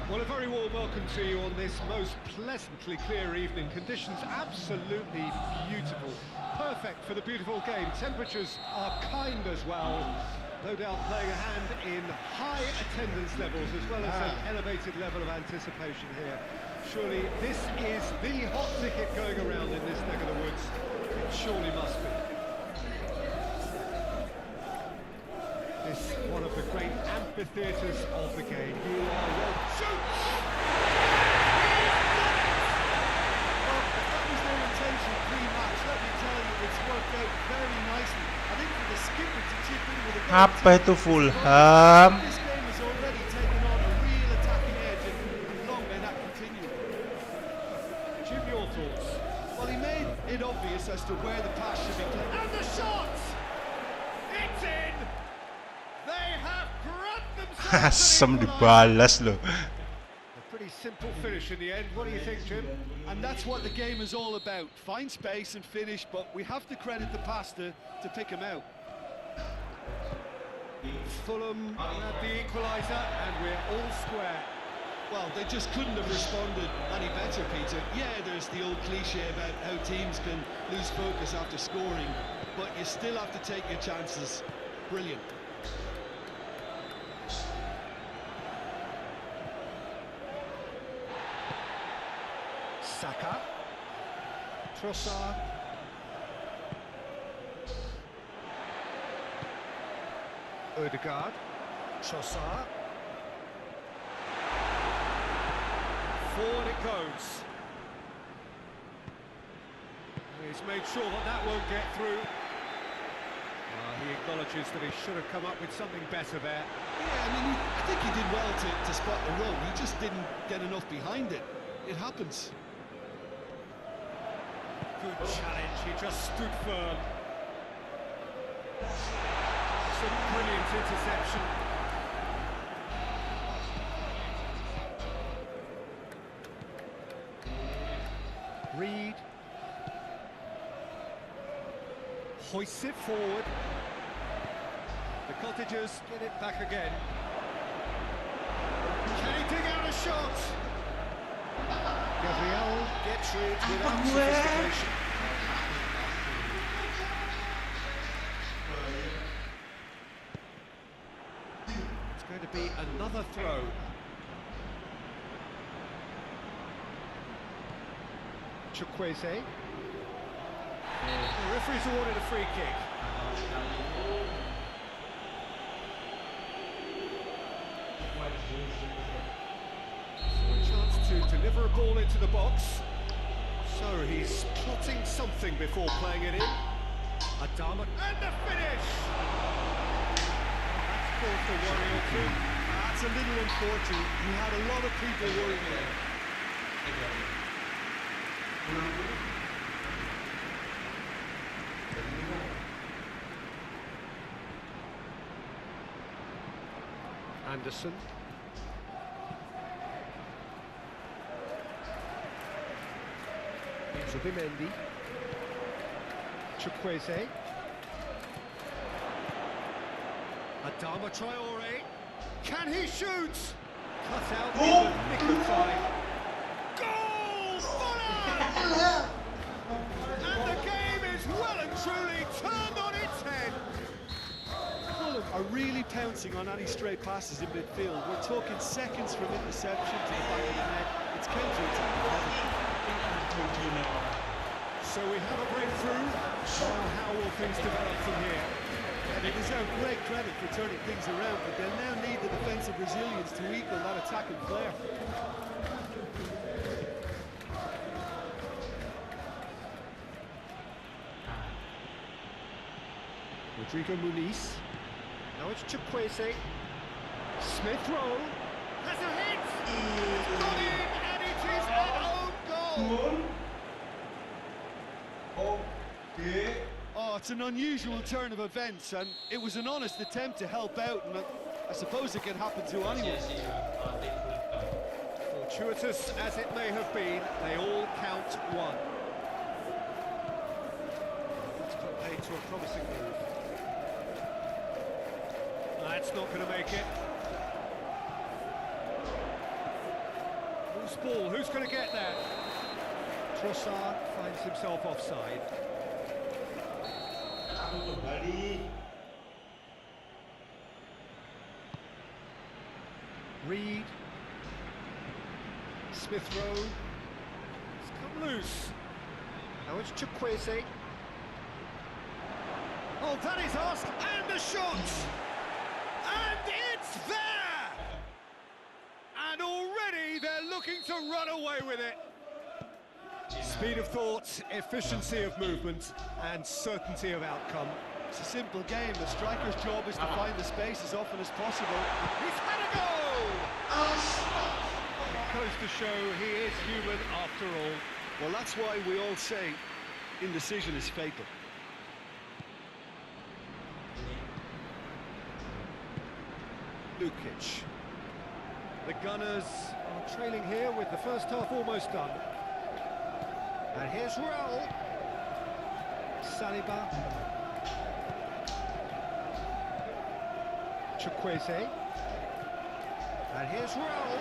Well, a very warm welcome to you on this most pleasantly clear evening. Conditions absolutely beautiful. Perfect for the beautiful game. Temperatures are kind as well. No doubt playing a hand in high attendance levels as well as an elevated level of anticipation here. Surely this is the hot ticket going around in this neck of the woods. It surely must be. This one of the great amphitheatres of the game. You are well. Shoots! Well, if that was their intention pre-match, let me tell you, it's worked out very nicely. I think for the skipper to chip in with a goal. Apa itu Fulham? This game has already taken on a real attacking edge, and long may that continue. Jim, your thoughts? Well, he made it obvious as to where the pass should be played. And the shot! It's in! They have grabbed themselves Asem an dibalas loh. A pretty simple finish in the end. What do you think, Jim? And that's what the game is all about. Find space and finish, but we have to credit the passer to pick him out. Fulham had the equaliser and we're all square. Well, they just couldn't have responded any better, Peter. Yeah, there's the old cliche about how teams can lose focus after scoring, but you still have to take your chances. Brilliant. Saka. Trossard. Odegaard. Trossard. Forward it goes. He's made sure that that won't get through. He acknowledges that he should have come up with something better there. Yeah, I mean, I think he did well to spot the run. He just didn't get enough behind it. It happens. Good challenge, he just stood firm. Some brilliant interception. Reed. Hoists it forward. The Cottagers get it back again. Can he dig out a shot? Gabriel gets it without sophistication. It's going to be another throw. Chukwueze. The referee's awarded a free kick. So a chance to deliver a ball into the box. So he's plotting something before playing it in. Adama and the finish! That's called for worry or two. That's a little unfortunate. He had a lot of people worried there. Anderson. Zubimendi. Chukwueze. Adama Traore. Can he shoot? Cut out in the nick of time. Goal! Fulham! And the game is well and truly turned on its head. Fulham are really pouncing on any stray passes in midfield. We're talking seconds from interception to the back of the net. It's counter-attack. So we have a breakthrough. How will things develop from here? And they deserve great credit for turning things around, but they'll now need the defensive resilience to equal that attacking flair. Rodrigo Muniz. Now it's Chukwueze. Smith Rowe has a hit. It's got in, and it is an own goal. Oh, it's an unusual turn of events, and it was an honest attempt to help out, and I suppose it can happen to anyone. Fortuitous as it may have been, they all count one. It's put paid to a promising move. That's not going to make it. Whose ball? Who's going to get that? Trossard finds himself offside. Reed. Smith Rowe. It's come loose. Now it's Chukwueze. Oh, that is asked, and the shot! And it's there! And already they're looking to run away with it. Speed of thought, efficiency of movement, and certainty of outcome. It's a simple game. The striker's job is to find the space as often as possible. He's had a goal! It goes to show he is human after all. Well, that's why we all say indecision is fatal. Lukic. The Gunners are trailing here with the first half almost done. And here's Raul. Saliba. Chukwueze. And here's Raul.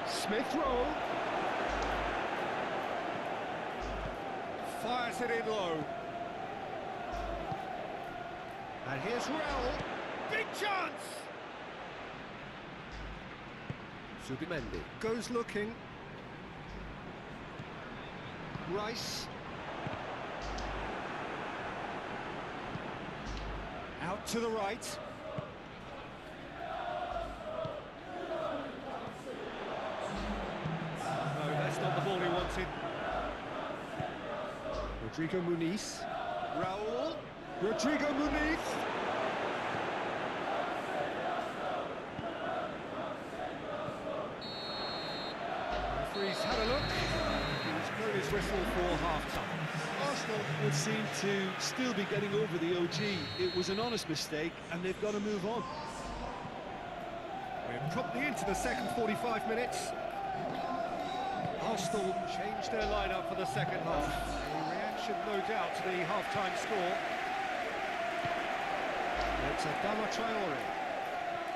Smith Rowe. Fires it in low. And here's Raul. Big chance! Zubimendi goes looking. Rice. Out to the right. No, that's not the ball he wanted. Rodrigo Muniz. Raul. Rodrigo Muniz. Referee's had a look. He's blown his whistle for half-time. Arsenal would seem to still be getting over the OG. It was an honest mistake, and they've got to move on. We're promptly into the second 45 minutes. Arsenal changed their lineup for the second half. A reaction, no doubt, to the half-time score. It's Adama Traore.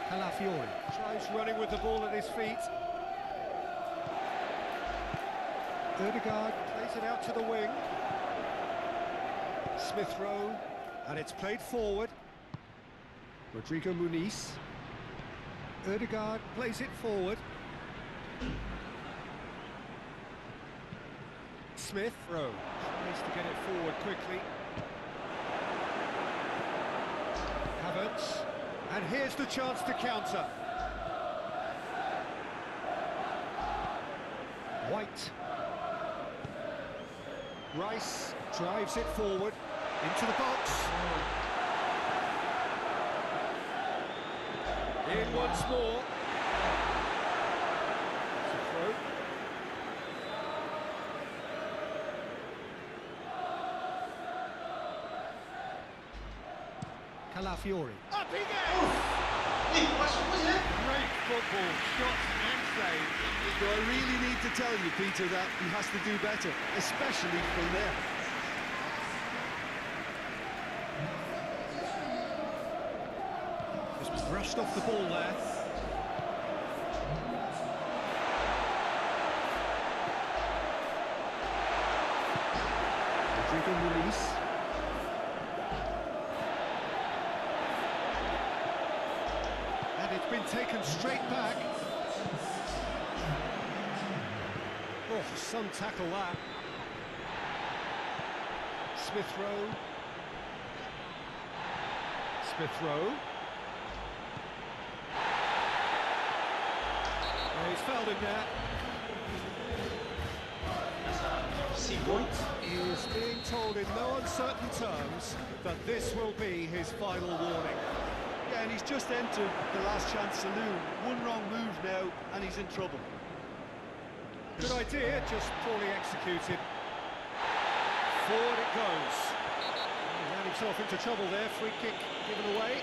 Calafiori tries running with the ball at his feet. Ødegaard plays it out to the wing. Smith Rowe, and it's played forward. Rodrigo Muniz. Ødegaard plays it forward. Smith Rowe tries to get it forward quickly. Havertz, and here's the chance to counter. White. Rice drives it forward into the box. In once more. It's a throw. Calafiori. Up he goes! Great football, shots and saves. So I really need to tell you, Peter, that he has to do better, especially from there. Just brushed off the ball there. Release. And it's been taken straight back. Oh, some tackle that. Smith Rowe. Smith Rowe. Oh, he's fouled him there. Is being told in no uncertain terms that this will be his final warning. Yeah, and he's just entered the last chance saloon. One wrong move now, and he's in trouble. Good idea, just poorly executed. Forward it goes. He ran himself into trouble there, free kick given away.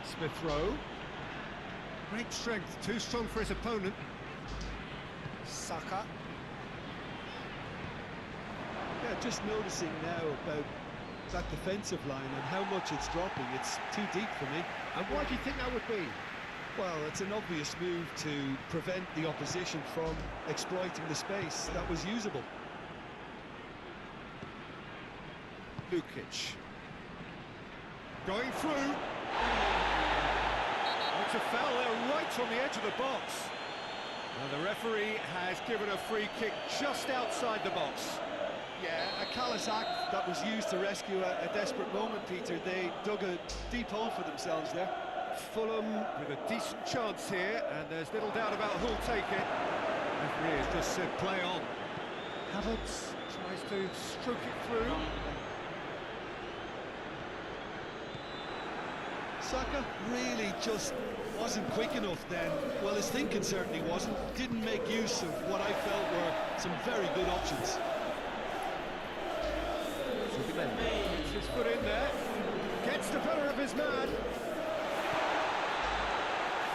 Smith Rowe. Great strength, too strong for his opponent. Saka. Yeah, just noticing now about that defensive line and how much it's dropping. It's too deep for me. And why do you think that would be? Well, it's an obvious move to prevent the opposition from exploiting the space that was usable. Lukic. Going through. It's a foul there right on the edge of the box. And the referee has given a free kick just outside the box. Yeah, a callous act that was used to rescue a desperate moment, Peter. They dug a deep hole for themselves there. Fulham with a decent chance here, and there's little doubt about who'll take it. Referee has just said play on. Havertz tries to stroke it through. Saka really just wasn't quick enough then. Well, his thinking certainly wasn't. Didn't make use of what I felt were some very good options. Gets his foot in there. Gets the better of his man.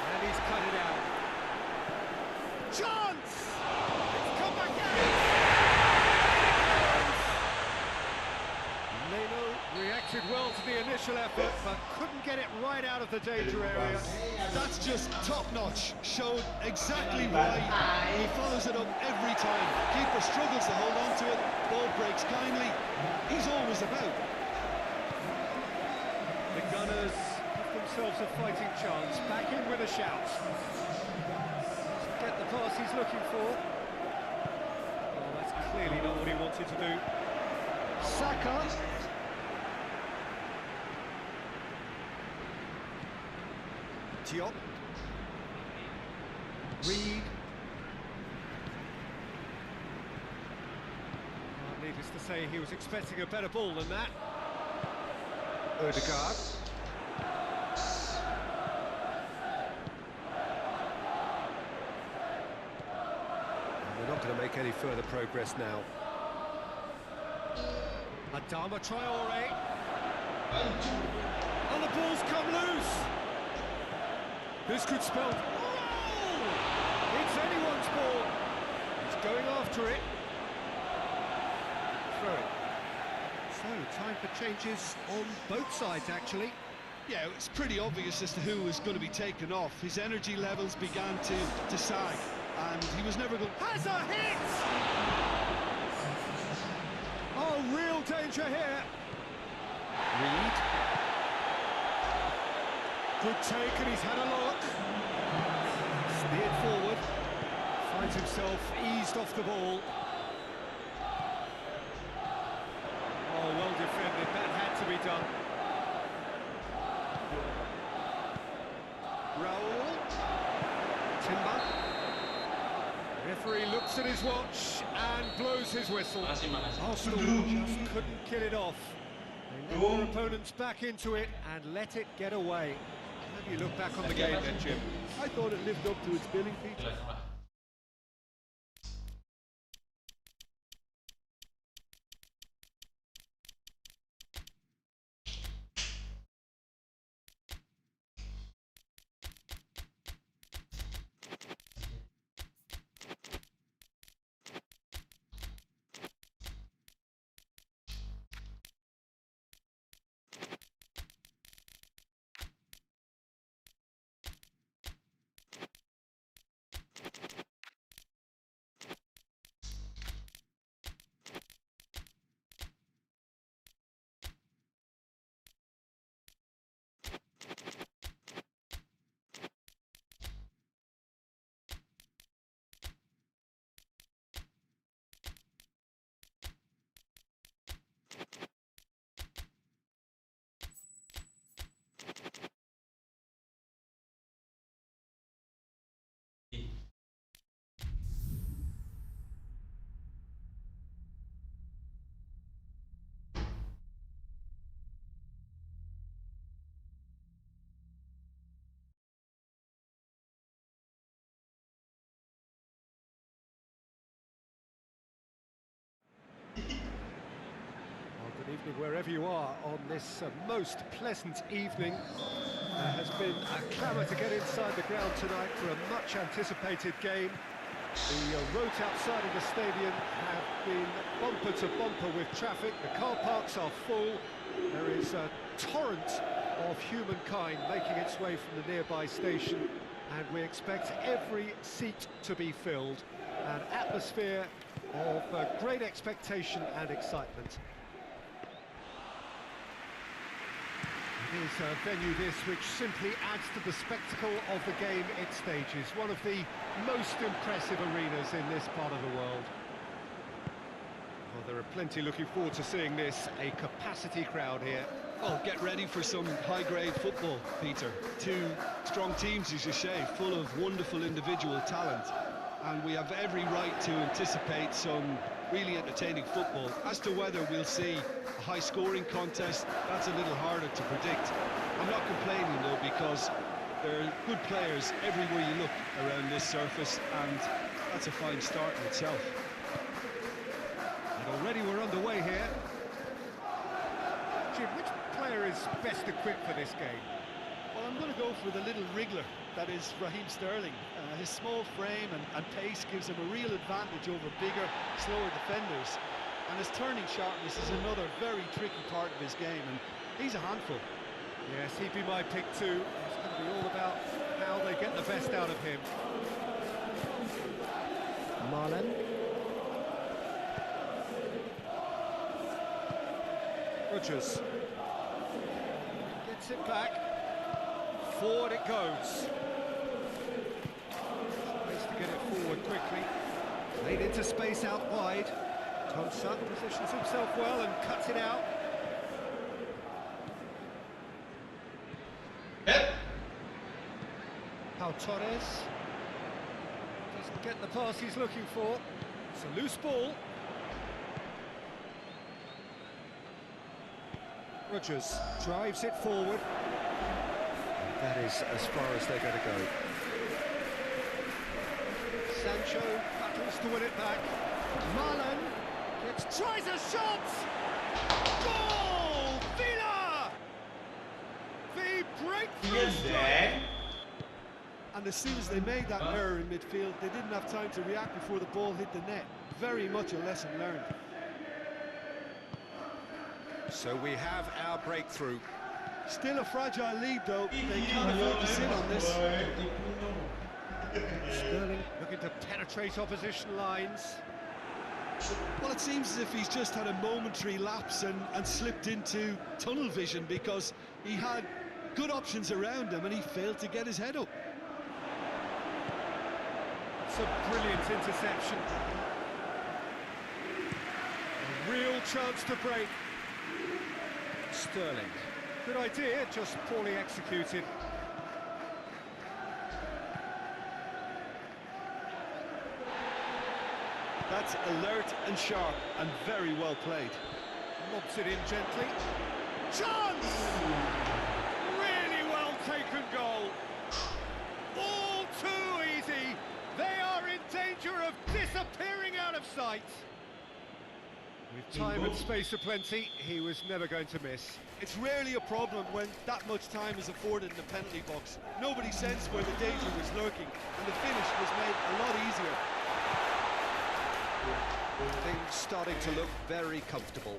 And he's cut it out. Chance! It's come back out! Reacted well to the initial effort, but couldn't get it right out of the danger area. That's just top-notch. Showed exactly why. He follows it up every time. Keeper struggles to hold on to it. Ball breaks kindly. He's always about. The Gunners give themselves a fighting chance. Back in with a shout. Get the pass he's looking for. Oh, that's clearly not what he wanted to do. Saka. Diop. Reed. Well, needless to say, he was expecting a better ball than that. Odegaard. And they're not going to make any further progress now. Adama Traore. And the ball's come loose. This could spell... Oh! It's anyone's ball. He's going after it. Throw it. So, time for changes on both sides, actually. Yeah, it's pretty obvious as to who was going to be taken off. His energy levels began to sag, and he was never going... Has a hit! Oh, real danger here. Reed. Good take, and he's had a look. Steered forward. Finds himself eased off the ball. Oh, well defended. That had to be done. Raul. Timber. Referee looks at his watch and blows his whistle. Arsenal just couldn't kill it off. They let their opponents back into it and let it get away. How do you look back on the game then, Jim? I thought it lived up to its billing, Pete. evening, wherever you are on this most pleasant evening. There has been a clamour to get inside the ground tonight for a much anticipated game. The roads outside of the stadium have been bumper to bumper with traffic. The car parks are full. There is a torrent of humankind making its way from the nearby station, and we expect every seat to be filled. An atmosphere of great expectation and excitement. It is a venue this which simply adds to the spectacle of the game it stages. One of the most impressive arenas in this part of the world. Well, there are plenty looking forward to seeing this, a capacity crowd here. Well, get ready for some high-grade football, Peter. Two strong teams, as you say, full of wonderful individual talent. And we have every right to anticipate some really entertaining football. As to whether we'll see a high-scoring contest, that's a little harder to predict. I'm not complaining, though, because there are good players everywhere you look around this surface, and that's a fine start in itself. And already we're underway here. Jim, which player is best equipped for this game? Well, I'm going to go for the little wriggler, that is Raheem Sterling. His small frame and pace gives him a real advantage over bigger, slower defenders. And his turning sharpness is another very tricky part of his game, and he's a handful. Yes, he'd be my pick too. It's going to be all about how they get the best out of him. Marlon. Rodgers. Gets it back. Forward it goes. Tries to get it forward quickly. Laid into space out wide. Thompson positions himself well and cuts it out. Pau Torres doesn't get the pass he's looking for. It's a loose ball. Rodgers drives it forward. That is as far as they're going to go. Sancho battles to win it back. Marlon tries a shot! Goal! Villa! The breakthrough strike! And as soon as they made that error in midfield, they didn't have time to react before the ball hit the net. Very much a lesson learned. So we have our breakthrough. Still a fragile lead, though. They can't afford to sit on this. Sterling looking to penetrate opposition lines. Well, it seems as if he's just had a momentary lapse and slipped into tunnel vision, because he had good options around him and he failed to get his head up. It's a brilliant interception. A real chance to break. Sterling. Good idea, just poorly executed. That's alert and sharp and very well played. Lobs it in gently. Chance! Really well taken goal. All too easy. They are in danger of disappearing out of sight. With time and space aplenty, he was never going to miss. It's rarely a problem when that much time is afforded in the penalty box. Nobody sensed where the danger was lurking, and the finish was made a lot easier. Things starting to look very comfortable.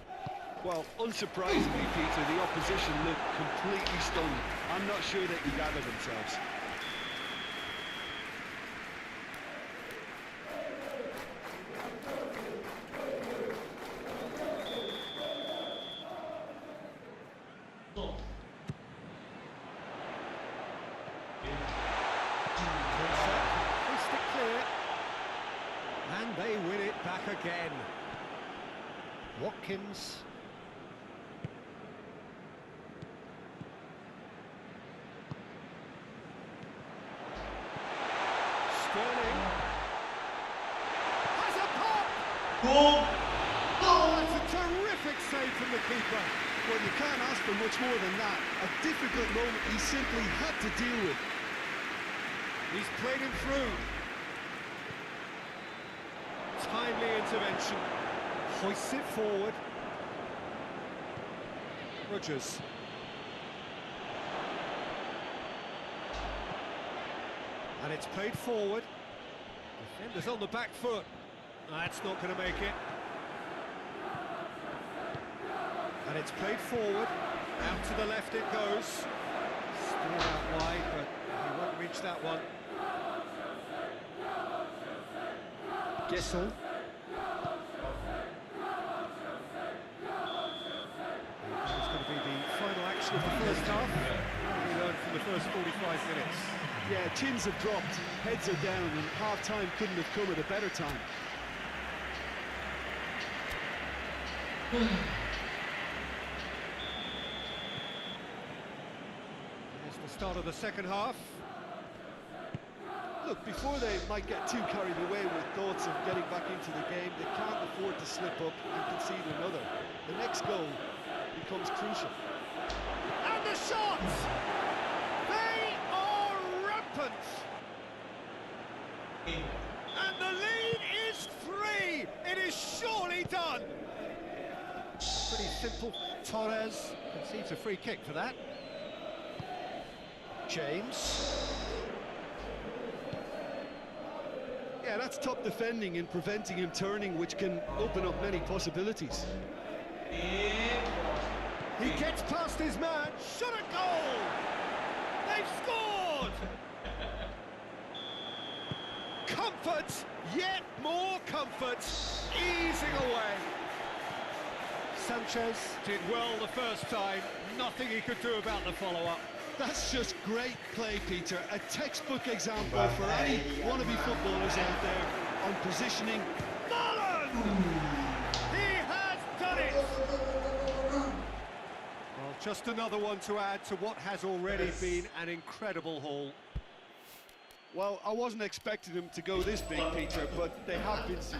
Well, unsurprisingly, Peter, the opposition looked completely stunned. I'm not sure they can gather themselves. And they win it back again. Watkins. Sterling. Has a pop! Goal! Oh, that's a terrific save from the keeper. Well, you can't ask for much more than that. A difficult moment he simply had to deal with. He's played him through. Timely intervention. Hoists it forward. Rogers. And it's played forward. Defenders on the back foot. That's not going to make it. And it's played forward. Out to the left it goes. Still out wide, but he won't reach that one. Gessel. That's going to be the final action of the first half. We learned from the first 45 minutes. Yeah, chins have dropped, heads are down, and half-time couldn't have come at a better time. Here's the start of the second half. Look, before they might get too carried away with thoughts of getting back into the game, they can't afford to slip up and concede another. The next goal becomes crucial. And the shot! They are rampant! And the lead is 3! It is surely done! Pretty simple. Torres concedes a free kick for that. James. Yeah, that's top defending and preventing him turning, which can open up many possibilities. He gets past his man, shot a goal! They've scored! Comfort, yet more comfort, easing away. Sanchez did well the first time, nothing he could do about the follow-up. That's just great play, Peter. A textbook example for any wannabe footballers out there on positioning. Mullen! He has done it! Well, just another one to add to what has already been an incredible haul. Well, I wasn't expecting them to go this big, Peter, but they have been superb.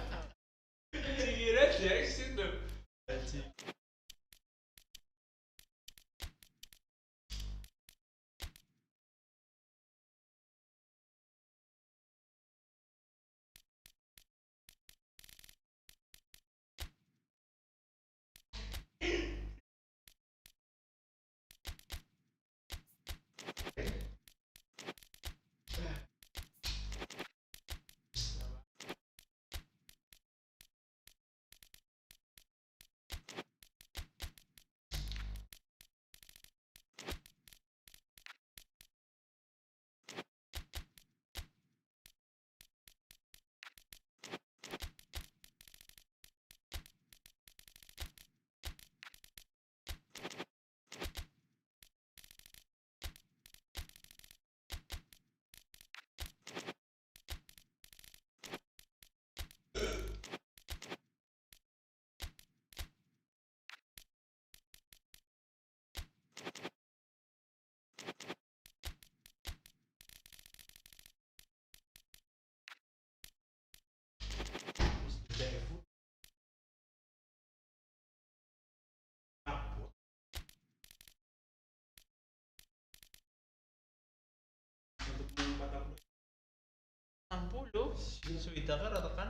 Sudah kan ratakan.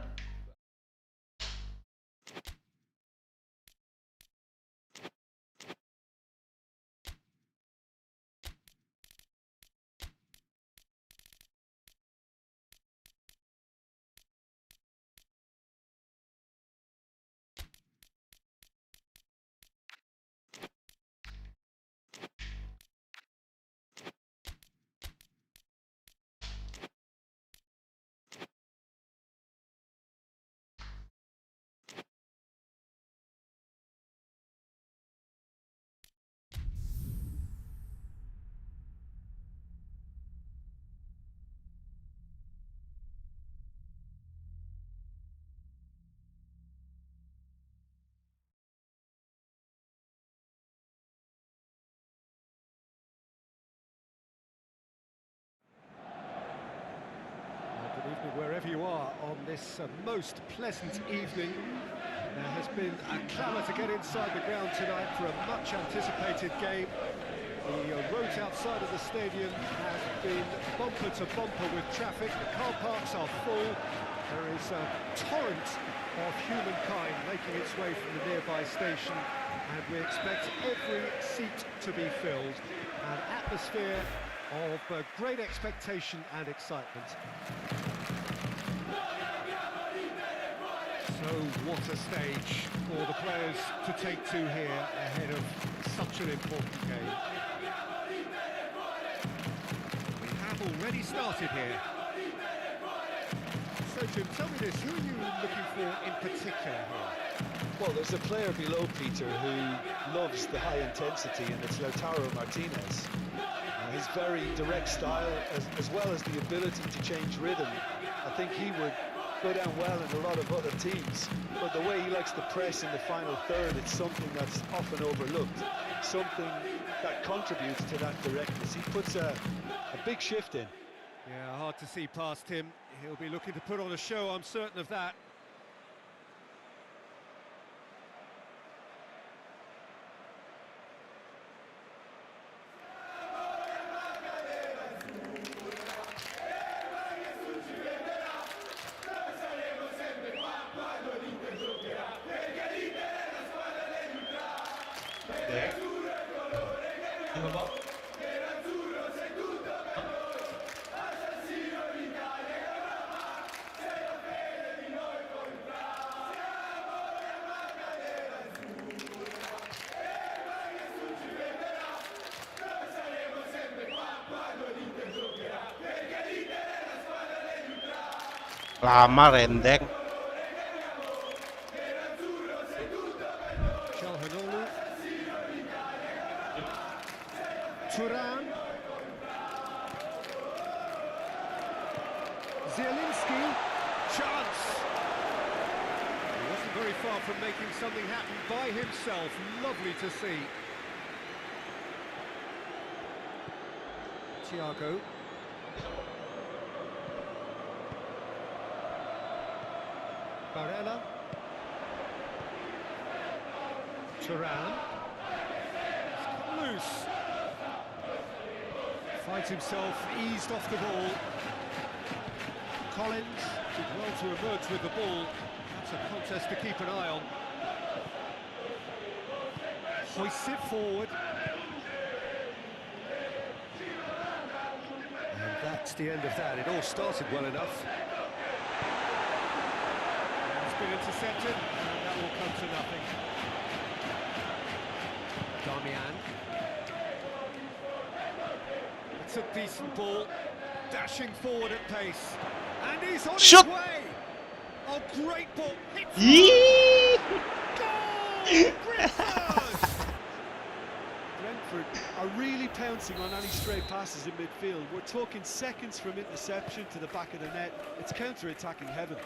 Wherever you are on this most pleasant evening, there has been a clamour to get inside the ground tonight for a much anticipated game. The roads outside of the stadium have been bumper to bumper with traffic. The car parks are full. There is a torrent of humankind making its way from the nearby station, and we expect every seat to be filled. An atmosphere of great expectation and excitement. So what a stage for the players to take to here ahead of such an important game. We have already started here. So Jim, tell me this, who are you looking for in particular here? Well, there's a player below Peter who loves the high intensity, and it's Lautaro Martinez. His very direct style, as well as the ability to change rhythm, I think he would go down well in a lot of other teams. But the way he likes to press in the final third, it's something that's often overlooked, something that contributes to that directness. He puts a big shift in. Yeah, hard to see past him. He'll be looking to put on a show, I'm certain of that. Lama rendeng. Turan. Zielinski. Chance. He wasn't very far from making something happen by himself. Lovely to see. Thiago. Barella. Turan. He's come loose. Finds himself eased off the ball. Collins did well to emerge with the ball. That's a contest to keep an eye on. Hoists it forward. And that's the end of that. It all started well enough. It's been intercepted, and that will come to nothing. Damian. It's a decent ball, dashing forward at pace, and he's on his way. Oh, great ball! Hit goal! Brentford are really pouncing on any stray passes in midfield. We're talking seconds from interception to the back of the net. It's counter-attacking heaven.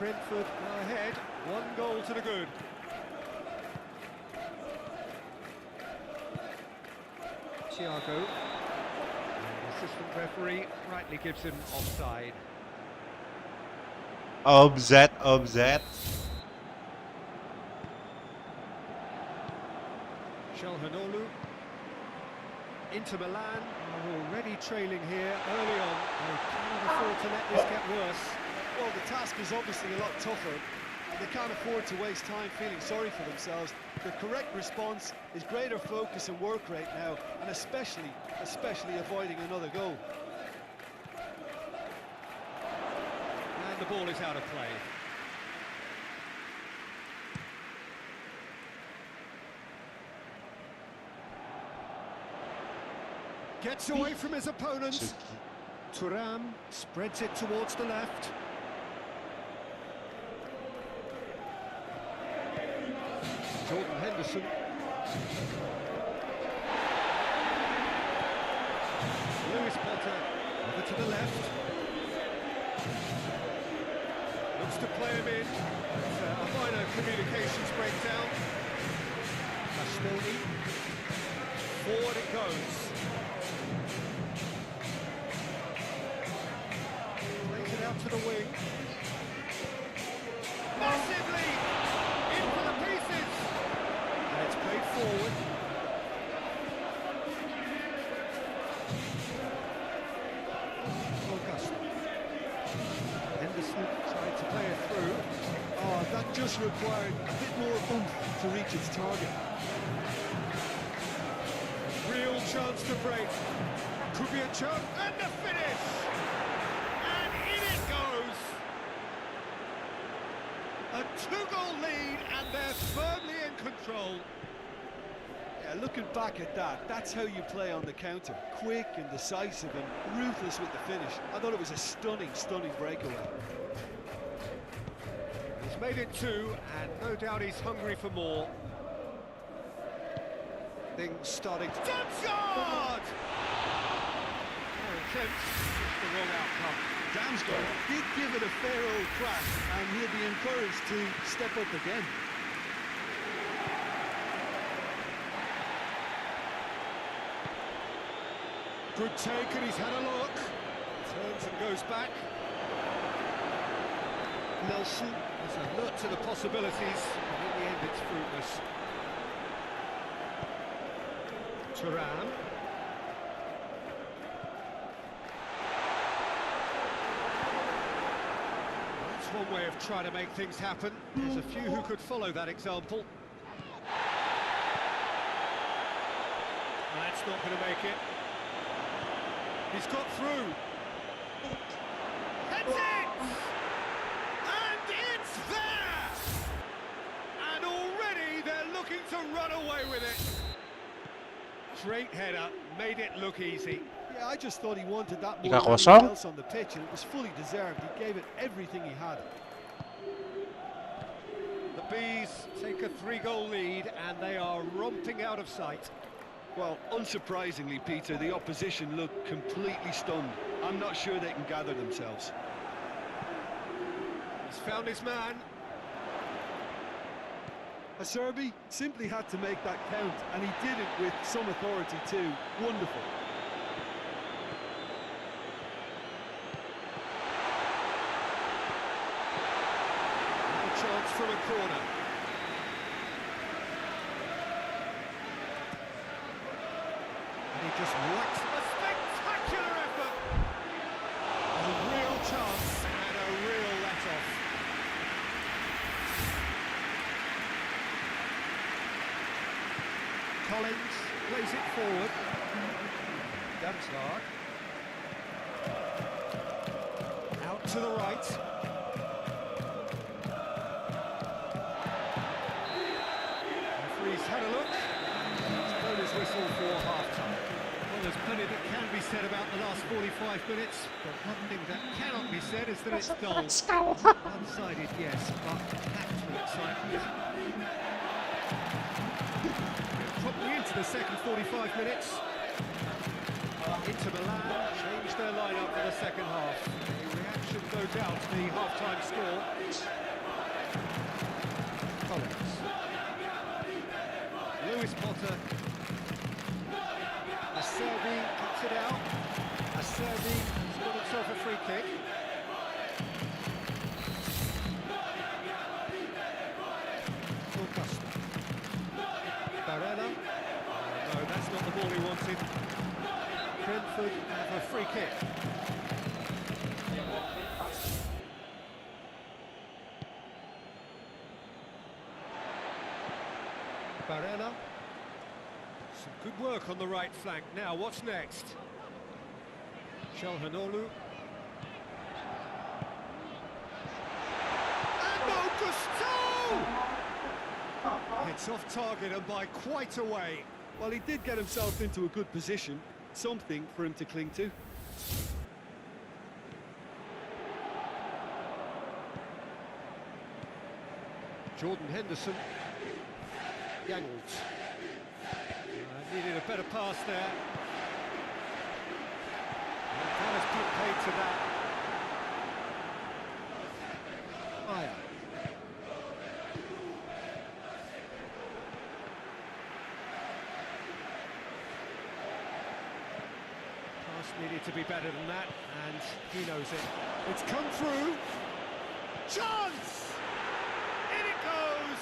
Brentford are ahead, 1 goal to the good. Thiago. And the assistant referee rightly gives him offside. Offside. Calhanoglu. Inter Milan are already trailing here early on. They cannot afford to let this get worse. Well, the task is obviously a lot tougher. They can't afford to waste time feeling sorry for themselves. The correct response is greater focus and work rate now, and especially avoiding another goal. And the ball is out of play. Gets away from his opponent. Thuram spreads it towards the left. Jordan Henderson. Lewis Potter over to the left. Looks to play him in. It's a minor communications breakdown. Bastoni. Forward it goes. Plays it out to the wing. Massively! In for the pieces! And it's played forward. Augusto. Henderson tried to play it through. Oh, that just required a bit more oomph to reach its target. Real chance to break. Could be a chance. And the finish! And in it goes! A 2-goal lead, and they're firmly in control. Yeah, looking back at that, that's how you play on the counter. Quick and decisive and ruthless with the finish. I thought it was a stunning, stunning breakaway. He's made it 2, and no doubt he's hungry for more. Things starting to... Damsgaard! Attempts, the wrong outcome. Damsgaard did give it a fair old crack, and he'll be encouraged to step up again. Good take, and he's had a look. Turns and goes back. Nelson is alert to the possibilities, but in the end it's fruitless. Turan. That's one way of trying to make things happen. There's a few who could follow that example. That's not going to make it. He's got through. Heads it! And it's there! And already they're looking to run away with it. Straight header, made it look easy. Yeah, I just thought he wanted that more 3-0. than anyone else on the pitch, and it was fully deserved. He gave it everything he had. The Bees take a 3-goal lead, and they are romping out of sight. Well, unsurprisingly, Peter, the opposition look completely stunned. I'm not sure they can gather themselves. He's found his man. Acerbi simply had to make that count, and he did it with some authority too. Wonderful. No chance from a corner. And he just whacks a spectacular effort. A real chance and a real let-off. Collins plays it forward. Damsgaard. Out to the right. Referee's had a look. It's blown his whistle for half-time. Well, there's plenty that can be said about the last 45 minutes, but one thing that cannot be said is that it's dull. One-sided, yes, but packed with excitement. Probably into the second 45 minutes. Inter Milan changed their lineup for the second half. A reaction, no doubt, to the half-time score. Collins. Lewis Potter. Acerbi cuts it out. Acerbi has got himself a free kick. Augusta. Barella. No, that's not the ball he wanted. Brentford have a free kick. Barella. Some good work on the right flank. Now, what's next? Shalhanoglu. And Augusto! It's off target and by quite a way. Well, he did get himself into a good position. Something for him to cling to. Jordan Henderson. Yangled. Needed a better pass there. And Dallas put paid to that. Maya. Pass needed to be better than that, and he knows it. It's come through. Chance! In it goes!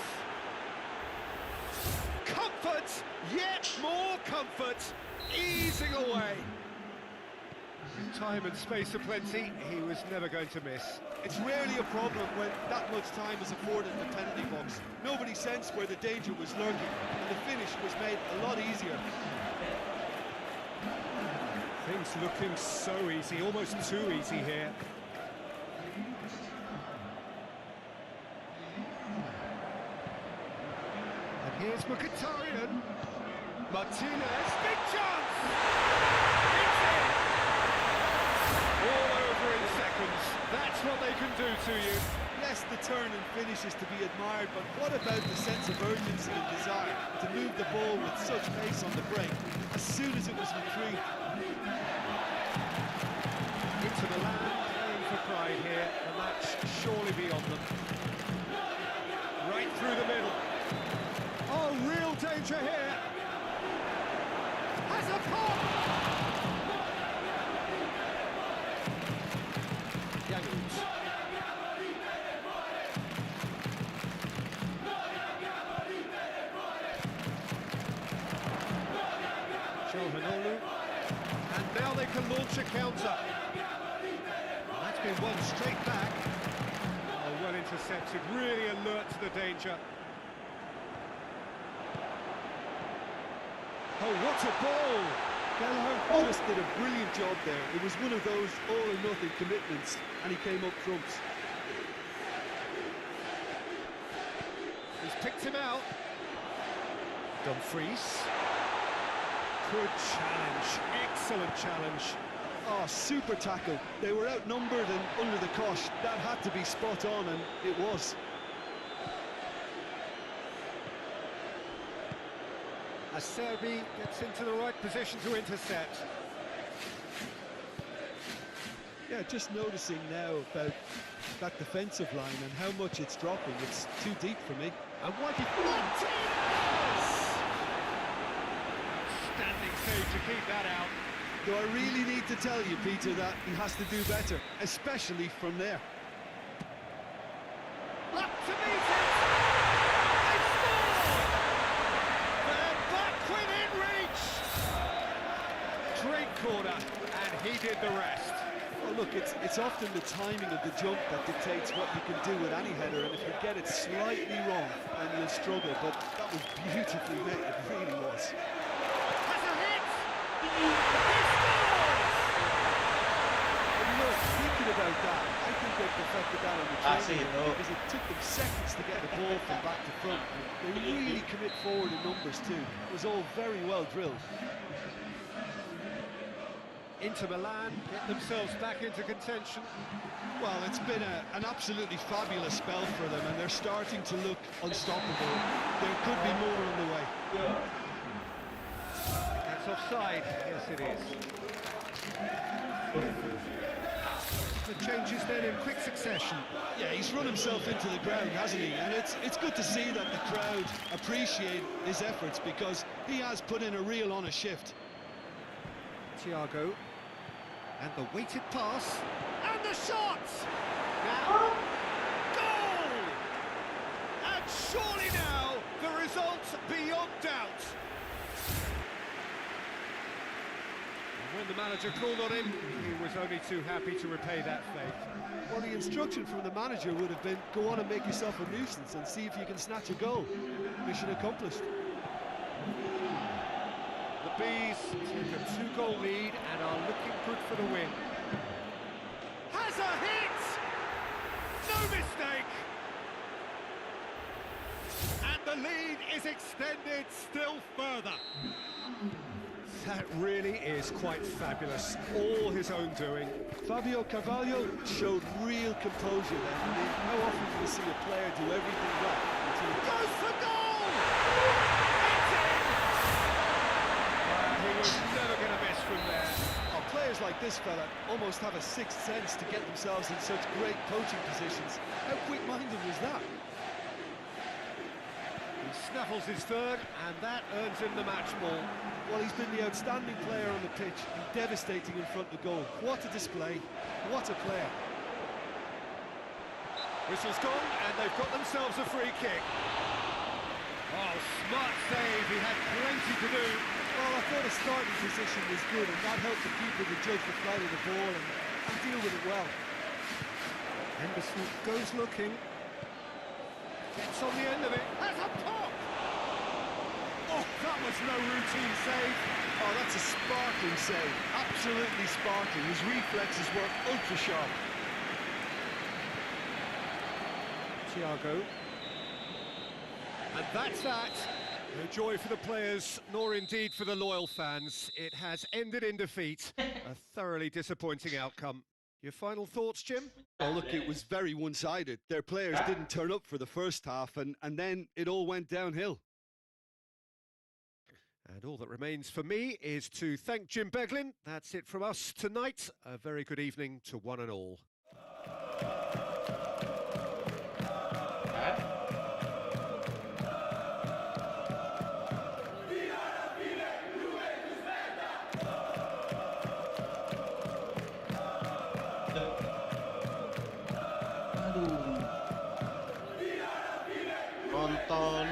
Comfort, yet more comfort, easing away. Time and space aplenty, he was never going to miss. It's rarely a problem when that much time is afforded in the penalty box. Nobody sensed where the danger was lurking, and the finish was made a lot easier. Things looking so easy, almost too easy here. And here's Mkhitaryan. Martinez, big chance! It's in! All over in seconds. That's what they can do to you. Yes, the turn and finish is to be admired, but what about the sense of urgency and desire to move the ball with such pace on the break as soon as it was retrieved? Into the land, playing for pride here, and that's surely beyond them. Right through the middle. Oh, real danger here. Has a pop! Yangoot. Johanolu. And now they can launch a counter. That's been one straight back. Oh, well intercepted, really alert to the danger. Oh, what a ball! Gallagher just did a brilliant job there. It was one of those all-or-nothing commitments, and he came up trumps. He's picked him out. Dumfries. Good challenge, excellent challenge. Oh, super tackle. They were outnumbered and under the cosh. That had to be spot on, and it was. As Serbi gets into the right position to intercept. Yeah, just noticing now about that defensive line and how much it's dropping. It's too deep for me. And what did Martinez! Standing save to keep that out. Do I really need to tell you, Peter, that he has to do better, especially from there? Up to meet it! They scored! They're back within reach! Great corner, and he did the rest. Oh, look, it's often the timing of the jump that dictates what you can do with any header, and if you get it slightly wrong, then you'll struggle, but that was beautifully made, it really was. Has a hit! And look, thinking about that, I think they perfected that on the training because it took them seconds to get the ball from back to front. They really commit forward in numbers too. It was all very well drilled. Inter Milan get themselves back into contention. Well, it's been an absolutely fabulous spell for them, and they're starting to look unstoppable. There could be more on the way. That's offside. Yes, it is. The changes then in quick succession. Yeah, he's run himself into the ground, hasn't he? And it's good to see that the crowd appreciate his efforts because he has put in a real honest shift. Thiago. And the weighted pass. And the shot! Now, goal! And surely now, the result's beyond doubt. And when the manager called on him, he was only too happy to repay that faith. Well, the instruction from the manager would have been, go on and make yourself a nuisance and see if you can snatch a goal. Mission accomplished. The Bees take a 2-goal lead and are looking good for the win. Has a hit! No mistake! And the lead is extended still further. That really is quite fabulous. All his own doing. Fabio Carvalho showed real composure then. I mean, how often do you see a player do everything right until it Goes for goal! He was never going to miss from there. Oh, players like this fella almost have a sixth sense to get themselves in such great coaching positions. How quick-minded was that? He snaffles his third, and that earns him the match ball. Well, he's been the outstanding player on the pitch and devastating in front of goal. What a display, what a player. Whistle's gone, and they've got themselves a free kick. Oh, smart save, he had plenty to do. Well, I thought his starting position was good, and that helped the keeper to judge the flight of the ball and deal with it well. Henderson goes looking. Gets on the end of it. Has a pop! Oh, that was no routine save. Oh, that's a sparkling save. Absolutely sparkling. His reflexes were ultra sharp. Thiago. And that's that. No joy for the players, nor indeed for the loyal fans. It has ended in defeat. A thoroughly disappointing outcome. Your final thoughts, Jim? Oh, look, it was very one-sided. Their players didn't turn up for the first half, and then it all went downhill. And all that remains for me is to thank Jim Beglin. That's it from us tonight. A very good evening to one and all. Aduh. Nonton